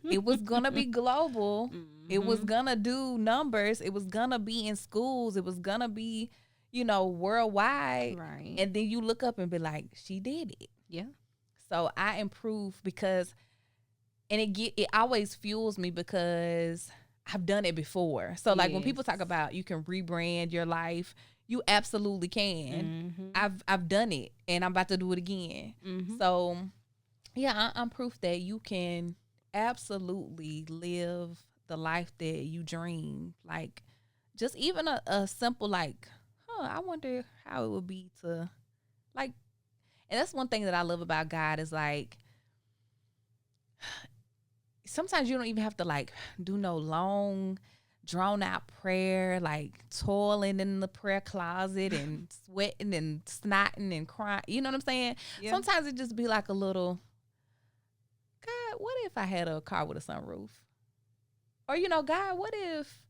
it was going to be global. It was going to do numbers. It was going to be in schools. It was going to be, worldwide. Right. And then you look up and be like, she did it. Yeah. So I improve because, and it always fuels me because I've done it before. So like when people talk about you can rebrand your life, you absolutely can. I've done it and I'm about to do it again. So yeah, I'm proof that you can absolutely live the life that you dream. Like just even a simple like, I wonder how it would be to like. And that's one thing that I love about God is like, sometimes you don't even have to like do no long, drawn out prayer, like toiling in the prayer closet and sweating and snotting and crying. You know what I'm saying? Yeah. Sometimes it just be like a little, God, what if I had a car with a sunroof? Or, God, what if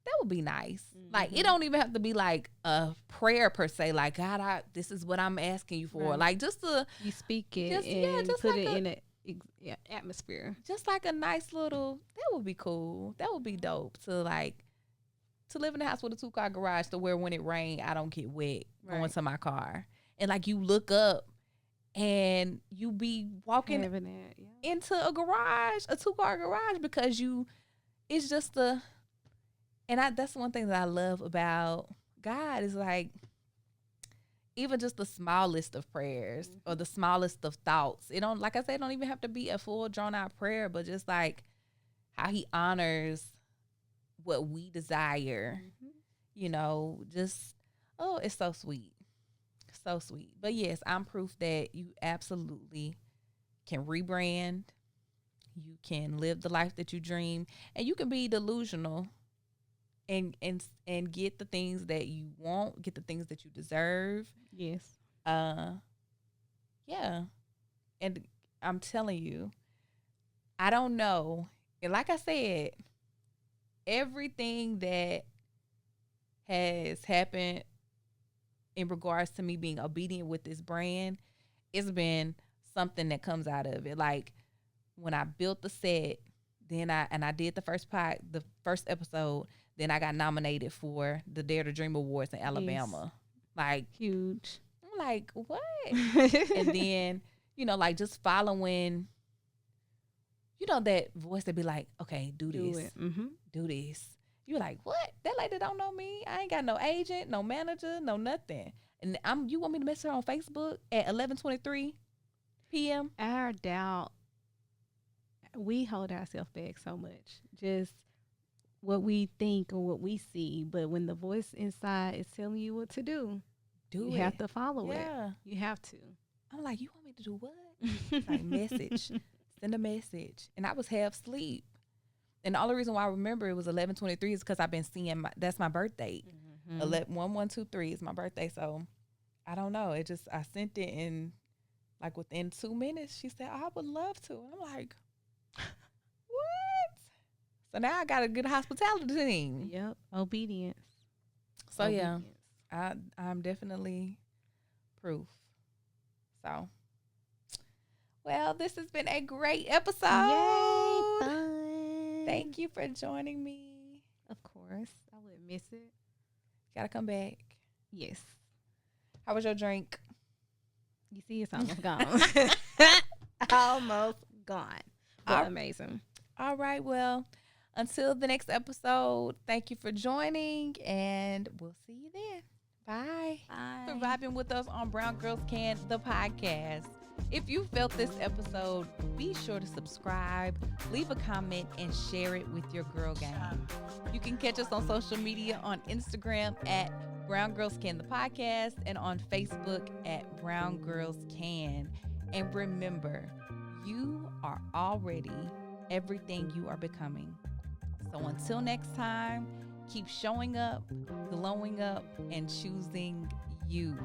that would be nice? Like, it don't even have to be like a prayer per se. Like, God, this is what I'm asking you for. Right. Like, just to you speak it and just put like it in an atmosphere. Just like a nice little, that would be cool. That would be dope to live in a house with a 2-car garage to where when it rains, I don't get wet going to my car. And like you look up and you be walking into a 2-car garage, because it's just that's one thing that I love about God is like, even just the smallest of prayers or the smallest of thoughts. It don't, like I said, it don't even have to be a full drawn out prayer, but just like how he honors what we desire, just, it's so sweet. So sweet. But yes, I'm proof that you absolutely can rebrand. You can live the life that you dream, and you can be delusional and get the things that you want, get the things that you deserve. Yes. Yeah. And I'm telling you, I don't know. And like I said, everything that has happened in regards to me being obedient with this brand, it's been something that comes out of it. Like when I built the set, then I did the first episode, then I got nominated for the Dare to Dream Awards in Alabama. Yes. Like huge. I'm like, what? And then, like just following, that voice that be like, okay, do this. Do this. You're like, what? That lady don't know me. I ain't got no agent, no manager, no nothing. And you want me to mess her on Facebook at 11:23 p.m.? Our doubt, we hold ourselves back so much. Just what we think or what we see. But when the voice inside is telling you what to do, you have to follow it. You have to. I'm like, you want me to do what? Like, message. Send a message. And I was half asleep. And the only reason why I remember it was 11:23 is because I've been seeing that's my birthday. 11/1/23 is my birthday. So I don't know. I sent it, and like within 2 minutes, she said, I would love to. And I'm like, what? So now I got a good hospitality team. Yep. Obedience. So yeah, I'm definitely proof. So, well, this has been a great episode. Yay, fun. Thank you for joining me. Of course. I wouldn't miss it. Gotta come back. Yes. How was your drink? You see, it's almost gone. Almost gone. But amazing. All right. Well, until the next episode, thank you for joining, and we'll see you then. Bye. Bye. For vibing with us on Brown Girls Can, the podcast. If you felt this episode, be sure to subscribe, leave a comment, and share it with your girl gang. You can catch us on social media on Instagram at Brown Girls Can, the podcast, and on Facebook at Brown Girls Can. And remember, you are already everything you are becoming. So until next time, keep showing up, glowing up, and choosing you.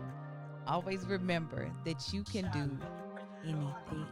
Always remember that you can do anything.